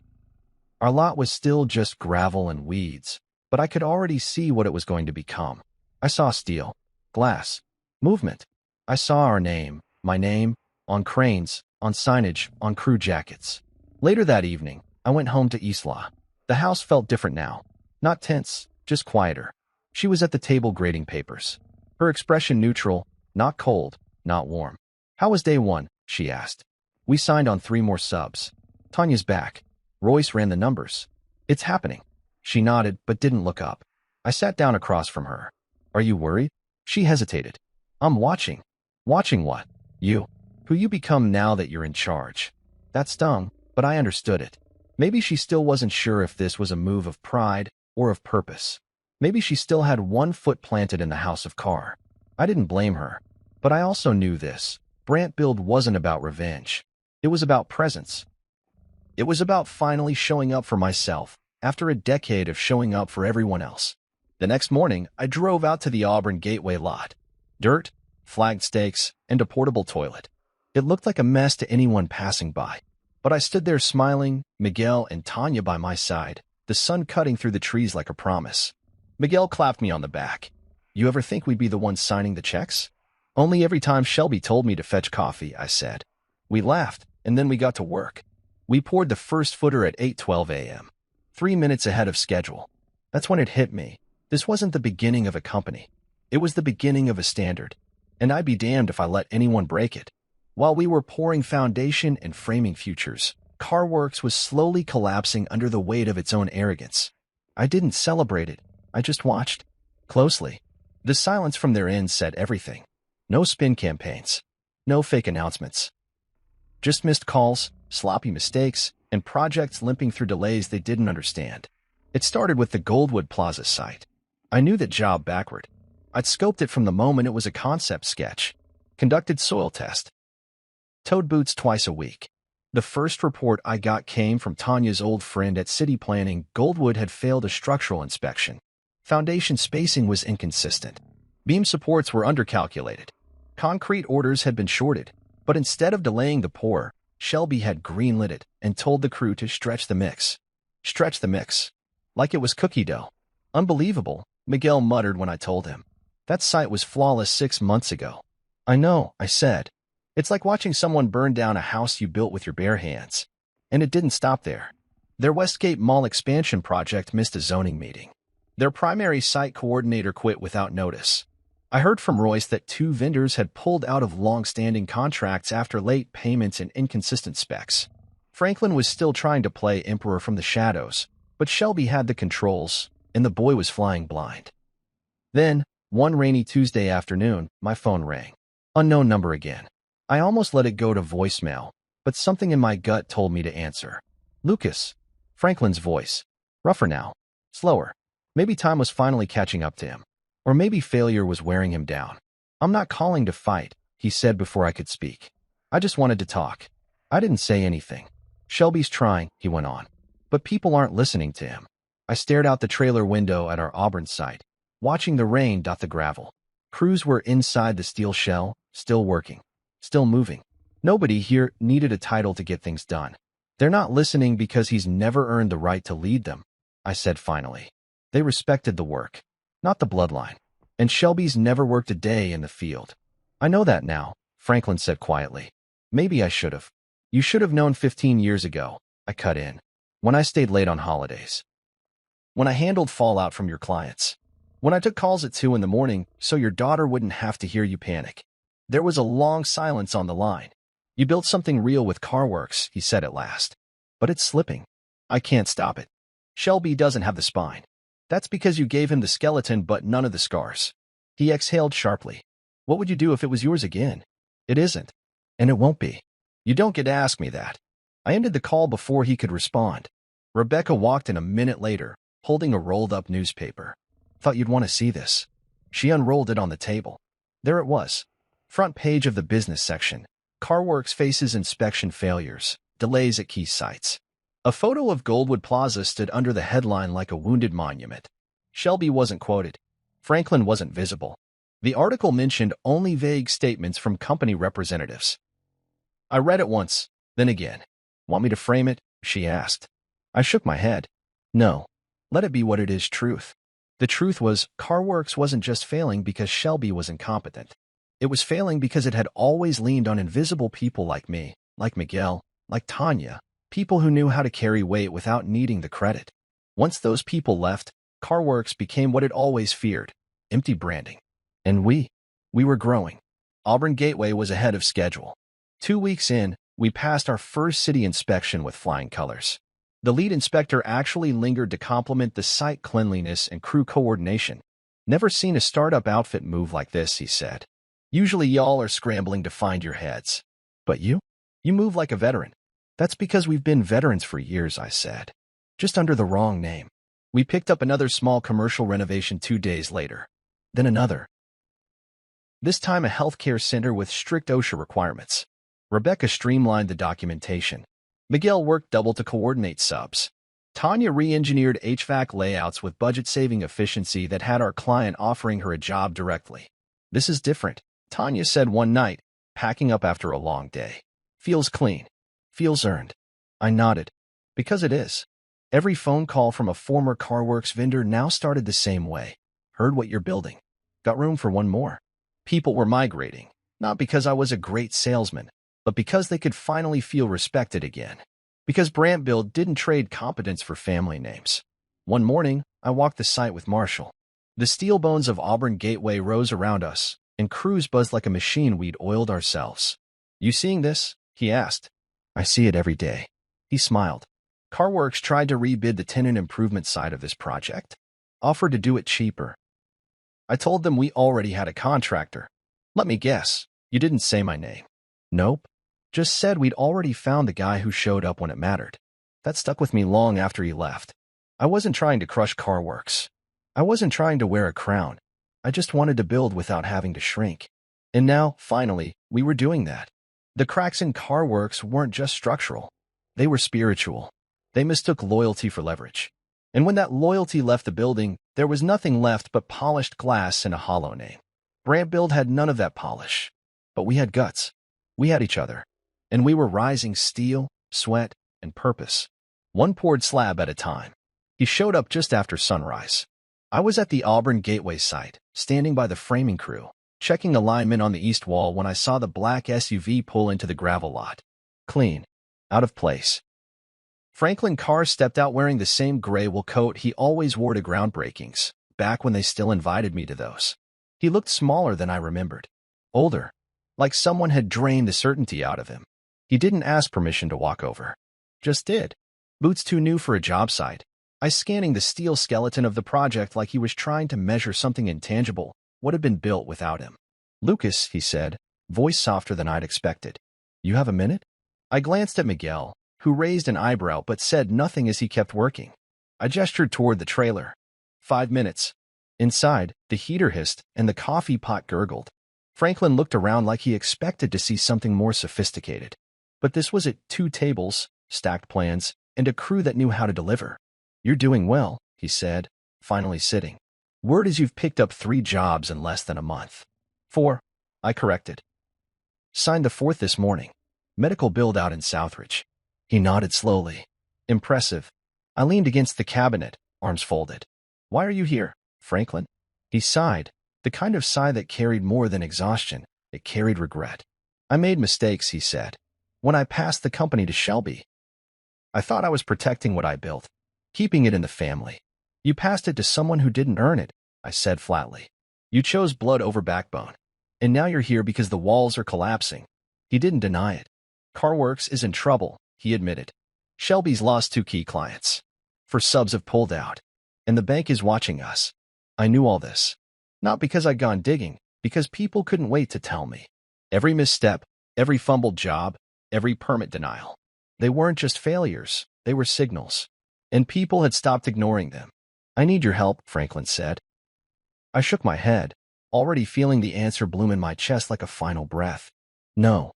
Our lot was still just gravel and weeds, but I could already see what it was going to become. I saw steel, glass, movement. I saw our name, my name, on cranes, on signage, on crew jackets. Later that evening, I went home to Isla. The house felt different now. Not tense, just quieter. She was at the table grading papers. Her expression neutral, not cold, not warm. "How was day 1?" she asked. "We signed on 3 more subs. Tanya's back." Royce ran the numbers. "It's happening." She nodded, but didn't look up. I sat down across from her. "Are you worried?" She hesitated. "I'm watching." "Watching what?" "You. Who you become now that you're in charge." That stung, but I understood it. Maybe she still wasn't sure if this was a move of pride or of purpose. Maybe she still had one foot planted in the house of Carr. I didn't blame her. But I also knew this. Brant Build wasn't about revenge. It was about presence. It was about finally showing up for myself, after a decade of showing up for everyone else. The next morning, I drove out to the Auburn Gateway lot. Dirt, flagged stakes, and a portable toilet. It looked like a mess to anyone passing by. But I stood there smiling, Miguel and Tanya by my side, the sun cutting through the trees like a promise. Miguel clapped me on the back. "You ever think we'd be the ones signing the checks?" "Only every time Shelby told me to fetch coffee," I said. We laughed, and then we got to work. We poured the first footer at 8:12 a.m., 3 minutes ahead of schedule. That's when it hit me. This wasn't the beginning of a company. It was the beginning of a standard. And I'd be damned if I let anyone break it. While we were pouring foundation and framing futures, CarWorks was slowly collapsing under the weight of its own arrogance. I didn't celebrate it. I just watched. Closely. The silence from their end said everything. No spin campaigns. No fake announcements. Just missed calls, sloppy mistakes, and projects limping through delays they didn't understand. It started with the Goldwood Plaza site. I knew that job backward. I'd scoped it from the moment it was a concept sketch. Conducted soil test. Towed boots twice a week. The first report I got came from Tanya's old friend at City Planning. Goldwood had failed a structural inspection. Foundation spacing was inconsistent. Beam supports were undercalculated. Concrete orders had been shorted. But instead of delaying the pour, Shelby had greenlit it and told the crew to stretch the mix. Stretch the mix. Like it was cookie dough. Unbelievable, Miguel muttered when I told him. That site was flawless 6 months ago. "I know," I said. "It's like watching someone burn down a house you built with your bare hands." And it didn't stop there. Their Westgate Mall expansion project missed a zoning meeting. Their primary site coordinator quit without notice. I heard from Royce that 2 vendors had pulled out of long-standing contracts after late payments and inconsistent specs. Franklin was still trying to play Emperor from the shadows, but Shelby had the controls, and the boy was flying blind. Then, one rainy Tuesday afternoon, my phone rang. Unknown number again. I almost let it go to voicemail, but something in my gut told me to answer. "Lucas." Franklin's voice. Rougher now. Slower. Maybe time was finally catching up to him. Or maybe failure was wearing him down. "I'm not calling to fight," he said before I could speak. "I just wanted to talk." I didn't say anything. "Shelby's trying," he went on. "But people aren't listening to him." I stared out the trailer window at our Auburn site. watching the rain dot the gravel. Crews were inside the steel shell, still working, still moving. Nobody here needed a title to get things done. They're not listening because he's never earned the right to lead them, I said finally. They respected the work, not the bloodline. And Shelby's never worked a day in the field. I know that now, Franklin said quietly. Maybe I should have. You should have known 15 years ago, I cut in. When I stayed late on holidays. When I handled fallout from your clients. When I took calls at 2 in the morning so your daughter wouldn't have to hear you panic. There was a long silence on the line. You built something real with CarWorks, he said at last. But it's slipping. I can't stop it. Shelby doesn't have the spine. That's because you gave him the skeleton but none of the scars. He exhaled sharply. What would you do if it was yours again? It isn't. And it won't be. You don't get to ask me that. I ended the call before he could respond. Rebecca walked in a minute later, holding a rolled-up newspaper. Thought you'd want to see this. She unrolled it on the table. There it was. Front page of the business section. CarWorks faces inspection failures, delays at key sites. A photo of Goldwood Plaza stood under the headline like a wounded monument. Shelby wasn't quoted. Franklin wasn't visible. The article mentioned only vague statements from company representatives. I read it once, then again. Want me to frame it? She asked. I shook my head. No. Let it be what it is, truth. The truth was, CarWorks wasn't just failing because Shelby was incompetent. It was failing because it had always leaned on invisible people like me, like Miguel, like Tanya, people who knew how to carry weight without needing the credit. Once those people left, CarWorks became what it always feared, empty branding. And we were growing. Auburn Gateway was ahead of schedule. 2 weeks in, we passed our first city inspection with flying colors. The lead inspector actually lingered to compliment the site cleanliness and crew coordination. Never seen a startup outfit move like this, he said. Usually y'all are scrambling to find your heads. But you move like a veteran. That's because we've been veterans for years, I said. Just under the wrong name. We picked up another small commercial renovation 2 days later. Then another. This time a healthcare center with strict OSHA requirements. Rebecca streamlined the documentation. Miguel worked double to coordinate subs. Tanya re-engineered HVAC layouts with budget-saving efficiency that had our client offering her a job directly. This is different, Tanya said one night, packing up after a long day. Feels clean. Feels earned. I nodded. Because it is. Every phone call from a former CarWorks vendor now started the same way. Heard what you're building. Got room for one more. People were migrating, not because I was a great salesman, but because they could finally feel respected again. Because Brand Build didn't trade competence for family names. One morning, I walked the site with Marshall. The steel bones of Auburn Gateway rose around us, and crews buzzed like a machine we'd oiled ourselves. You seeing this? He asked. I see it every day. He smiled. CarWorks tried to rebid the tenant improvement side of this project. Offered to do it cheaper. I told them we already had a contractor. Let me guess, you didn't say my name. Nope. Just said we'd already found the guy who showed up when it mattered. That stuck with me long after he left. I wasn't trying to crush CarWorks. I wasn't trying to wear a crown. I just wanted to build without having to shrink. And now, finally, we were doing that. The cracks in CarWorks weren't just structural. They were spiritual. They mistook loyalty for leverage. And when that loyalty left the building, there was nothing left but polished glass and a hollow name. Brand Build had none of that polish. But we had guts. We had each other. And we were rising steel, sweat, and purpose. One poured slab at a time. He showed up just after sunrise. I was at the Auburn Gateway site, standing by the framing crew, checking alignment on the east wall when I saw the black SUV pull into the gravel lot. Clean. Out of place. Franklin Carr stepped out wearing the same gray wool coat he always wore to groundbreakings, back when they still invited me to those. He looked smaller than I remembered. Older. Like someone had drained the certainty out of him. He didn't ask permission to walk over. Just did. Boots too new for a job site. I scanning the steel skeleton of the project like he was trying to measure something intangible, what had been built without him. Lucas, he said, voice softer than I'd expected. You have a minute? I glanced at Miguel, who raised an eyebrow but said nothing as he kept working. I gestured toward the trailer. 5 minutes. Inside, the heater hissed and the coffee pot gurgled. Franklin looked around like he expected to see something more sophisticated. But this was at 2 tables, stacked plans, and a crew that knew how to deliver. You're doing well, he said, finally sitting. Word is you've picked up 3 jobs in less than a month. 4, I corrected. Signed the 4th this morning. Medical build out in Southridge. He nodded slowly. Impressive. I leaned against the cabinet, arms folded. Why are you here, Franklin? He sighed, the kind of sigh that carried more than exhaustion. It carried regret. I made mistakes, he said. When I passed the company to Shelby, I thought I was protecting what I built, keeping it in the family. You passed it to someone who didn't earn it, I said flatly. You chose blood over backbone. And now you're here because the walls are collapsing. He didn't deny it. CarWorks is in trouble, he admitted. Shelby's lost 2 key clients. 4 subs have pulled out. And the bank is watching us. I knew all this. Not because I'd gone digging, because people couldn't wait to tell me. Every misstep, every fumbled job, every permit denial. They weren't just failures, they were signals. And people had stopped ignoring them. I need your help, Franklin said. I shook my head, already feeling the answer bloom in my chest like a final breath. No.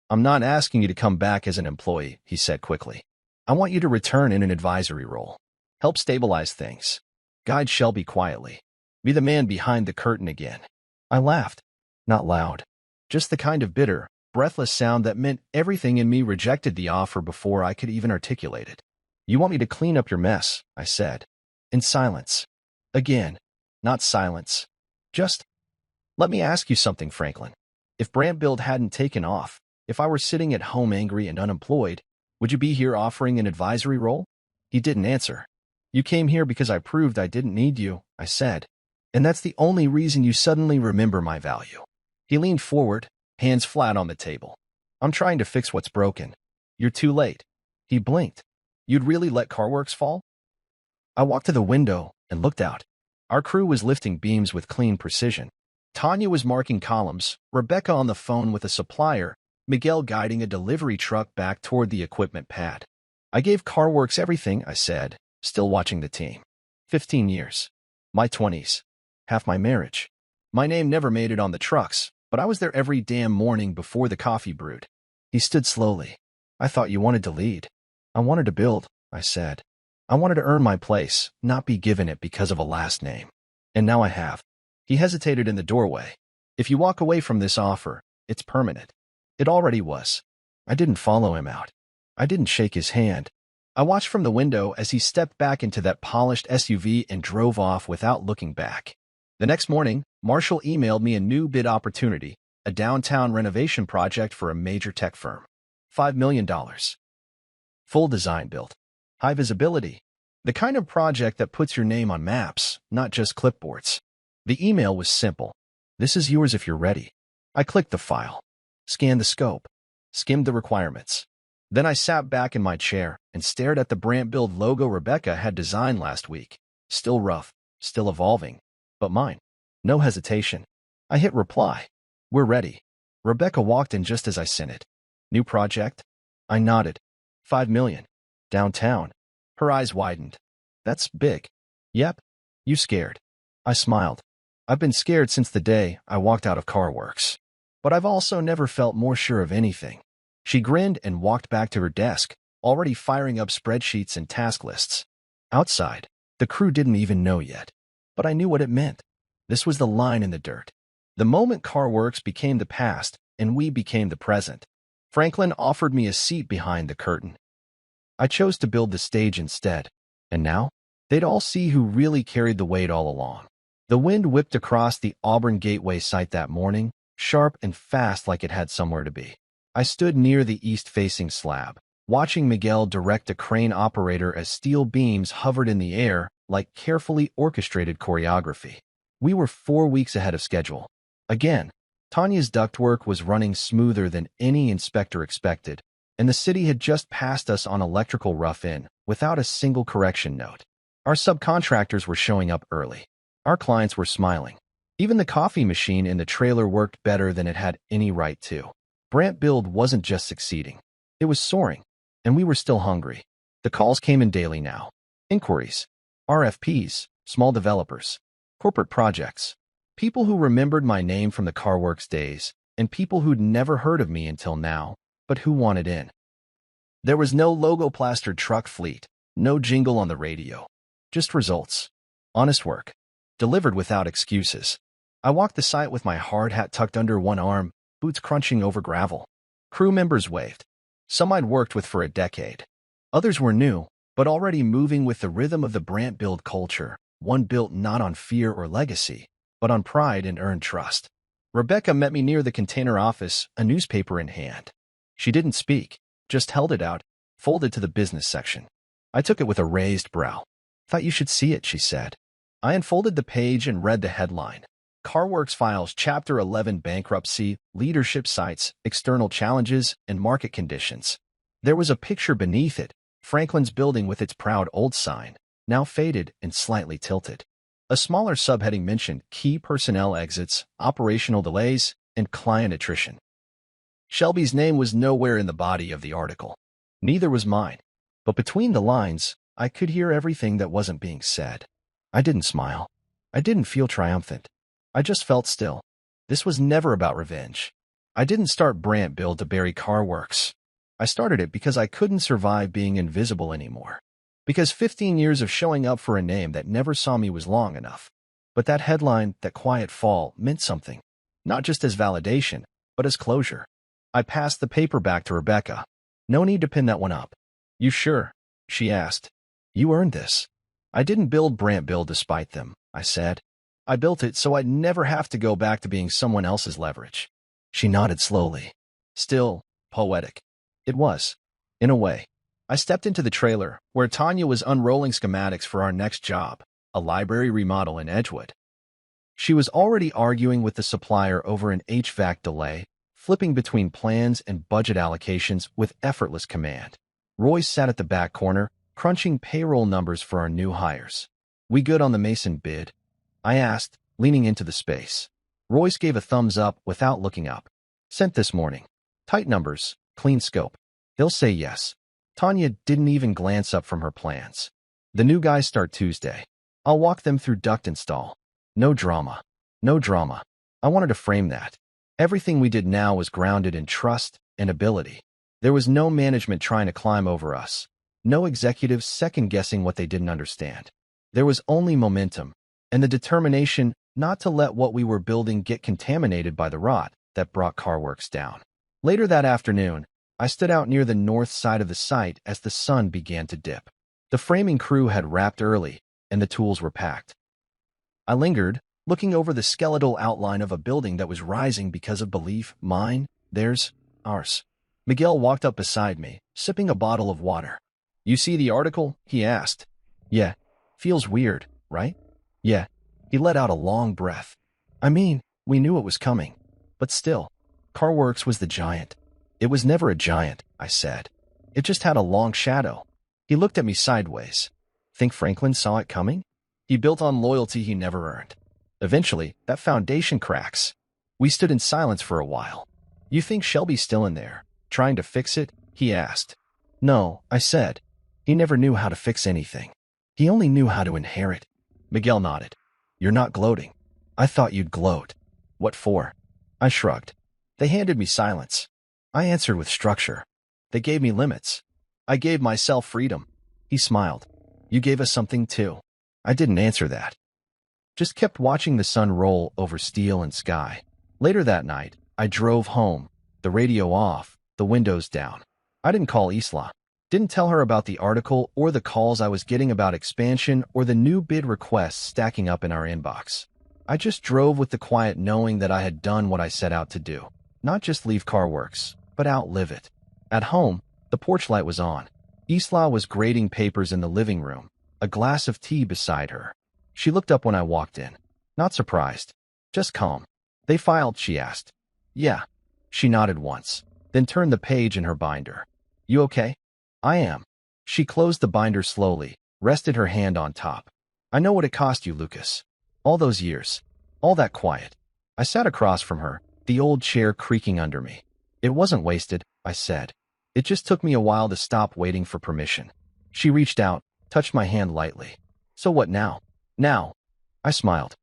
I'm not asking you to come back as an employee, he said quickly. I want you to return in an advisory role. Help stabilize things. Guide Shelby quietly. Be the man behind the curtain again. I laughed. Not loud. Just the kind of bitter, breathless sound that meant everything in me rejected the offer before I could even articulate it. You want me to clean up your mess, I said. In silence. Again. Not silence. Just, let me ask you something, Franklin. If Brand Build hadn't taken off, if I were sitting at home angry and unemployed, would you be here offering an advisory role? He didn't answer. You came here because I proved I didn't need you, I said. And that's the only reason you suddenly remember my value. He leaned forward, hands flat on the table. I'm trying to fix what's broken. You're too late. He blinked. You'd really let CarWorks fall? I walked to the window and looked out. Our crew was lifting beams with clean precision. Tanya was marking columns, Rebecca on the phone with a supplier, Miguel guiding a delivery truck back toward the equipment pad. I gave CarWorks everything, I said, still watching the team. 15 years. My 20s. Half my marriage. My name never made it on the trucks, but I was there every damn morning before the coffee brewed. He stood slowly. I thought you wanted to lead. I wanted to build, I said. I wanted to earn my place, not be given it because of a last name. And now I have. He hesitated in the doorway. If you walk away from this offer, it's permanent. It already was. I didn't follow him out. I didn't shake his hand. I watched from the window as he stepped back into that polished SUV and drove off without looking back. The next morning, Marshall emailed me a new bid opportunity, a downtown renovation project for a major tech firm. $5 million. Full design built. High visibility. The kind of project that puts your name on maps, not just clipboards. The email was simple. This is yours if you're ready. I clicked the file, scanned the scope, skimmed the requirements. Then I sat back in my chair and stared at the Brand Build logo Rebecca had designed last week. Still rough, still evolving, but mine. No hesitation. I hit reply. We're ready. Rebecca walked in just as I sent it. New project? I nodded. 5 million. Downtown. Her eyes widened. That's big. Yep. You scared? I smiled. I've been scared since the day I walked out of CarWorks. But I've also never felt more sure of anything. She grinned and walked back to her desk, already firing up spreadsheets and task lists. Outside, the crew didn't even know yet. But I knew what it meant. This was the line in the dirt. The moment CarWorks became the past and we became the present. Franklin offered me a seat behind the curtain. I chose to build the stage instead. And now, they'd all see who really carried the weight all along. The wind whipped across the Auburn Gateway site that morning, sharp and fast like it had somewhere to be. I stood near the east-facing slab, watching Miguel direct a crane operator as steel beams hovered in the air like carefully orchestrated choreography. We were 4 weeks ahead of schedule. Again, Tanya's ductwork was running smoother than any inspector expected, and the city had just passed us on electrical rough-in without a single correction note. Our subcontractors were showing up early. Our clients were smiling. Even the coffee machine in the trailer worked better than it had any right to. Brand Build wasn't just succeeding. It was soaring, and we were still hungry. The calls came in daily now. Inquiries, RFPs, small developers, corporate projects, people who remembered my name from the CarWorks days, and people who'd never heard of me until now, but who wanted in. There was no logo-plastered truck fleet, no jingle on the radio. Just results. Honest work. delivered without excuses. I walked the site with my hard hat tucked under one arm, boots crunching over gravel. Crew members waved. Some I'd worked with for a decade. Others were new, but already moving with the rhythm of the Brant build culture, one built not on fear or legacy, but on pride and earned trust. Rebecca met me near the container office, a newspaper in hand. She didn't speak, just held it out, folded to the business section. I took it with a raised brow. "Thought you should see it," she said. I unfolded the page and read the headline. CarWorks files Chapter 11 bankruptcy, leadership sites, external challenges, and market conditions. There was a picture beneath it, Franklin's building with its proud old sign, now faded and slightly tilted. A smaller subheading mentioned key personnel exits, operational delays, and client attrition. Shelby's name was nowhere in the body of the article. Neither was mine. But between the lines, I could hear everything that wasn't being said. I didn't smile. I didn't feel triumphant. I just felt still. This was never about revenge. I didn't start Brant Build to bury CarWorks. I started it because I couldn't survive being invisible anymore. Because 15 years of showing up for a name that never saw me was long enough. But that headline, that quiet fall, meant something. Not just as validation, but as closure. I passed the paper back to Rebecca. "No need to pin that one up." "You sure?" she asked. "You earned this." "I didn't build Brant Build despite them," I said. "I built it so I'd never have to go back to being someone else's leverage." She nodded slowly. Still, poetic. It was. In a way. I stepped into the trailer, where Tanya was unrolling schematics for our next job, a library remodel in Edgewood. She was already arguing with the supplier over an HVAC delay, flipping between plans and budget allocations with effortless command. Royce sat at the back corner, crunching payroll numbers for our new hires. "We good on the Mason bid?" I asked, leaning into the space. Royce gave a thumbs up without looking up. "Sent this morning. Tight numbers, clean scope. They'll say yes." Tanya didn't even glance up from her plans. "The new guys start Tuesday. I'll walk them through duct install. No drama. No drama." I wanted to frame that. Everything we did now was grounded in trust and ability. There was no management trying to climb over us. No executives second-guessing what they didn't understand. There was only momentum, and the determination not to let what we were building get contaminated by the rot that brought CarWorks down. Later that afternoon, I stood out near the north side of the site as the sun began to dip. The framing crew had wrapped early, and the tools were packed. I lingered, looking over the skeletal outline of a building that was rising because of belief, mine, theirs, ours. Miguel walked up beside me, sipping a bottle of water. "You see the article?" he asked. "Yeah. Feels weird, right?" "Yeah." He let out a long breath. "I mean, we knew it was coming. But still, CarWorks was the giant." "It was never a giant," I said. "It just had a long shadow." He looked at me sideways. "Think Franklin saw it coming?" "He built on loyalty he never earned. Eventually, that foundation cracks." We stood in silence for a while. "You think Shelby's still in there, trying to fix it?" he asked. "No," I said. "He never knew how to fix anything. He only knew how to inherit." Miguel nodded. "You're not gloating. I thought you'd gloat." "What for?" I shrugged. "They handed me silence." I answered with structure. "They gave me limits. I gave myself freedom." He smiled. "You gave us something too." I didn't answer that. Just kept watching the sun roll over steel and sky. Later that night, I drove home, the radio off, the windows down. I didn't call Isla. Didn't tell her about the article or the calls I was getting about expansion or the new bid requests stacking up in our inbox. I just drove with the quiet knowing that I had done what I set out to do. Not just leave CarWorks, but outlive it. At home, the porch light was on. Isla was grading papers in the living room, a glass of tea beside her. She looked up when I walked in. Not surprised. Just calm. "They filed?" she asked. "Yeah." She nodded once, then turned the page in her binder. "You okay?" "I am." She closed the binder slowly, rested her hand on top. "I know what it cost you, Lucas. All those years. All that quiet." I sat across from her, the old chair creaking under me. "It wasn't wasted," I said. "It just took me a while to stop waiting for permission." She reached out, touched my hand lightly. "So what now?" "Now." I smiled.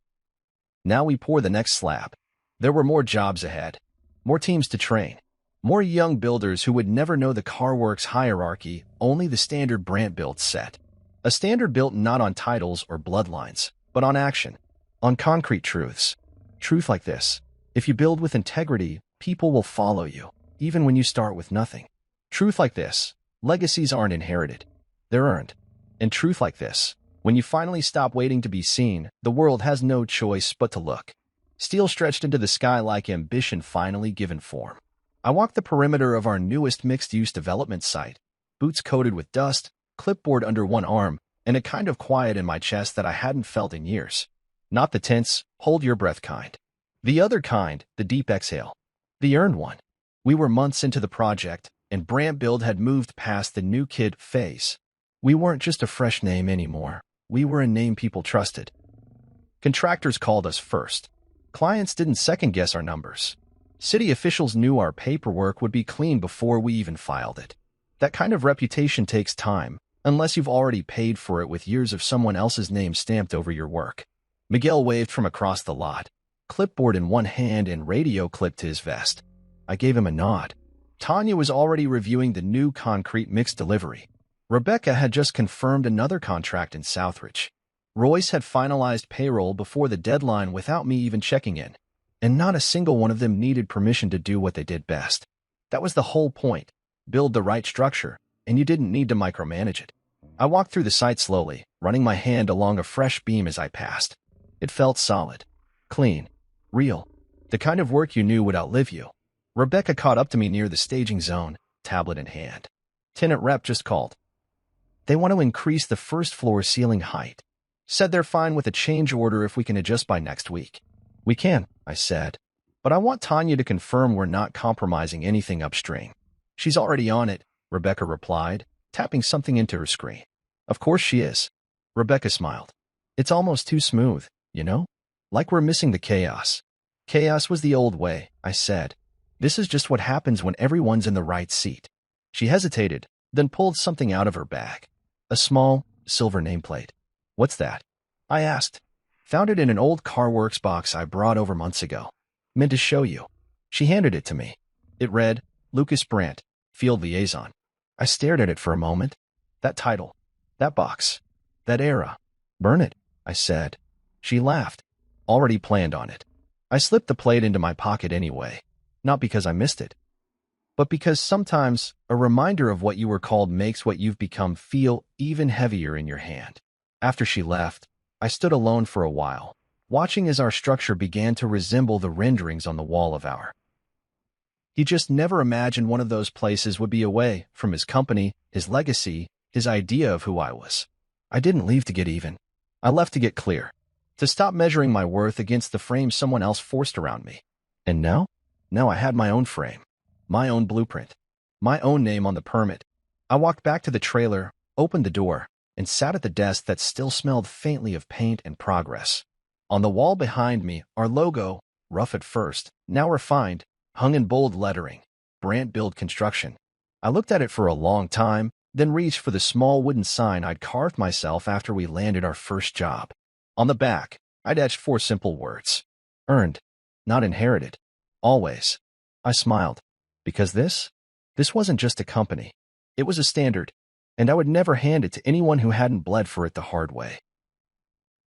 "Now we pour the next slab." There were more jobs ahead. More teams to train. More young builders who would never know the CarWorks hierarchy, only the standard Brant build set. A standard built not on titles or bloodlines, but on action. On concrete truths. Truth like this. If you build with integrity, people will follow you, even when you start with nothing. Truth like this. Legacies aren't inherited. They're earned. And truth like this. When you finally stop waiting to be seen, the world has no choice but to look. Steel stretched into the sky like ambition finally given form. I walked the perimeter of our newest mixed-use development site, boots coated with dust, clipboard under one arm, and a kind of quiet in my chest that I hadn't felt in years. Not the tense, hold-your-breath kind. The other kind, the deep exhale. The earned one. We were months into the project, and Brand Build had moved past the new kid phase. We weren't just a fresh name anymore. We were a name people trusted. Contractors called us first. Clients didn't second-guess our numbers. City officials knew our paperwork would be clean before we even filed it. That kind of reputation takes time, unless you've already paid for it with years of someone else's name stamped over your work. Miguel waved from across the lot, clipboard in one hand and radio clipped to his vest. I gave him a nod. Tanya was already reviewing the new concrete mix delivery. Rebecca had just confirmed another contract in Southridge. Royce had finalized payroll before the deadline without me even checking in. And not a single one of them needed permission to do what they did best. That was the whole point. Build the right structure, and you didn't need to micromanage it. I walked through the site slowly, running my hand along a fresh beam as I passed. It felt solid, clean, real, the kind of work you knew would outlive you. Rebecca caught up to me near the staging zone, tablet in hand. Tenant rep just called. They want to increase the first floor ceiling height. Said they're fine with a change order if we can adjust by next week. We can, I said. But I want Tanya to confirm we're not compromising anything upstream. She's already on it, Rebecca replied, tapping something into her screen. Of course she is. Rebecca smiled. It's almost too smooth, you know? Like we're missing the chaos. Chaos was the old way, I said. This is just what happens when everyone's in the right seat. She hesitated, then pulled something out of her bag. A small, silver nameplate. What's that? I asked. Found it in an old CarWorks box I brought over months ago. Meant to show you. She handed it to me. It read, Lucas Brandt, Field Liaison. I stared at it for a moment. That title. That box. That era. Burn it, I said. She laughed. Already planned on it. I slipped the plate into my pocket anyway. Not because I missed it, but because sometimes a reminder of what you were called makes what you've become feel even heavier in your hand. After she left, I stood alone for a while, watching as our structure began to resemble the renderings on the wall of our. He just never imagined one of those places would be away from his company, his legacy, his idea of who I was. I didn't leave to get even. I left to get clear, to stop measuring my worth against the frame someone else forced around me. And now? Now I had my own frame, my own blueprint, my own name on the permit. I walked back to the trailer, opened the door, and sat at the desk that still smelled faintly of paint and progress. On the wall behind me, our logo, rough at first, now refined, hung in bold lettering, Brand Build Construction. I looked at it for a long time, then reached for the small wooden sign I'd carved myself after we landed our first job. On the back, I'd etched 4 simple words. Earned, not inherited. Always. I smiled. Because this wasn't just a company. It was a standard, and I would never hand it to anyone who hadn't bled for it the hard way.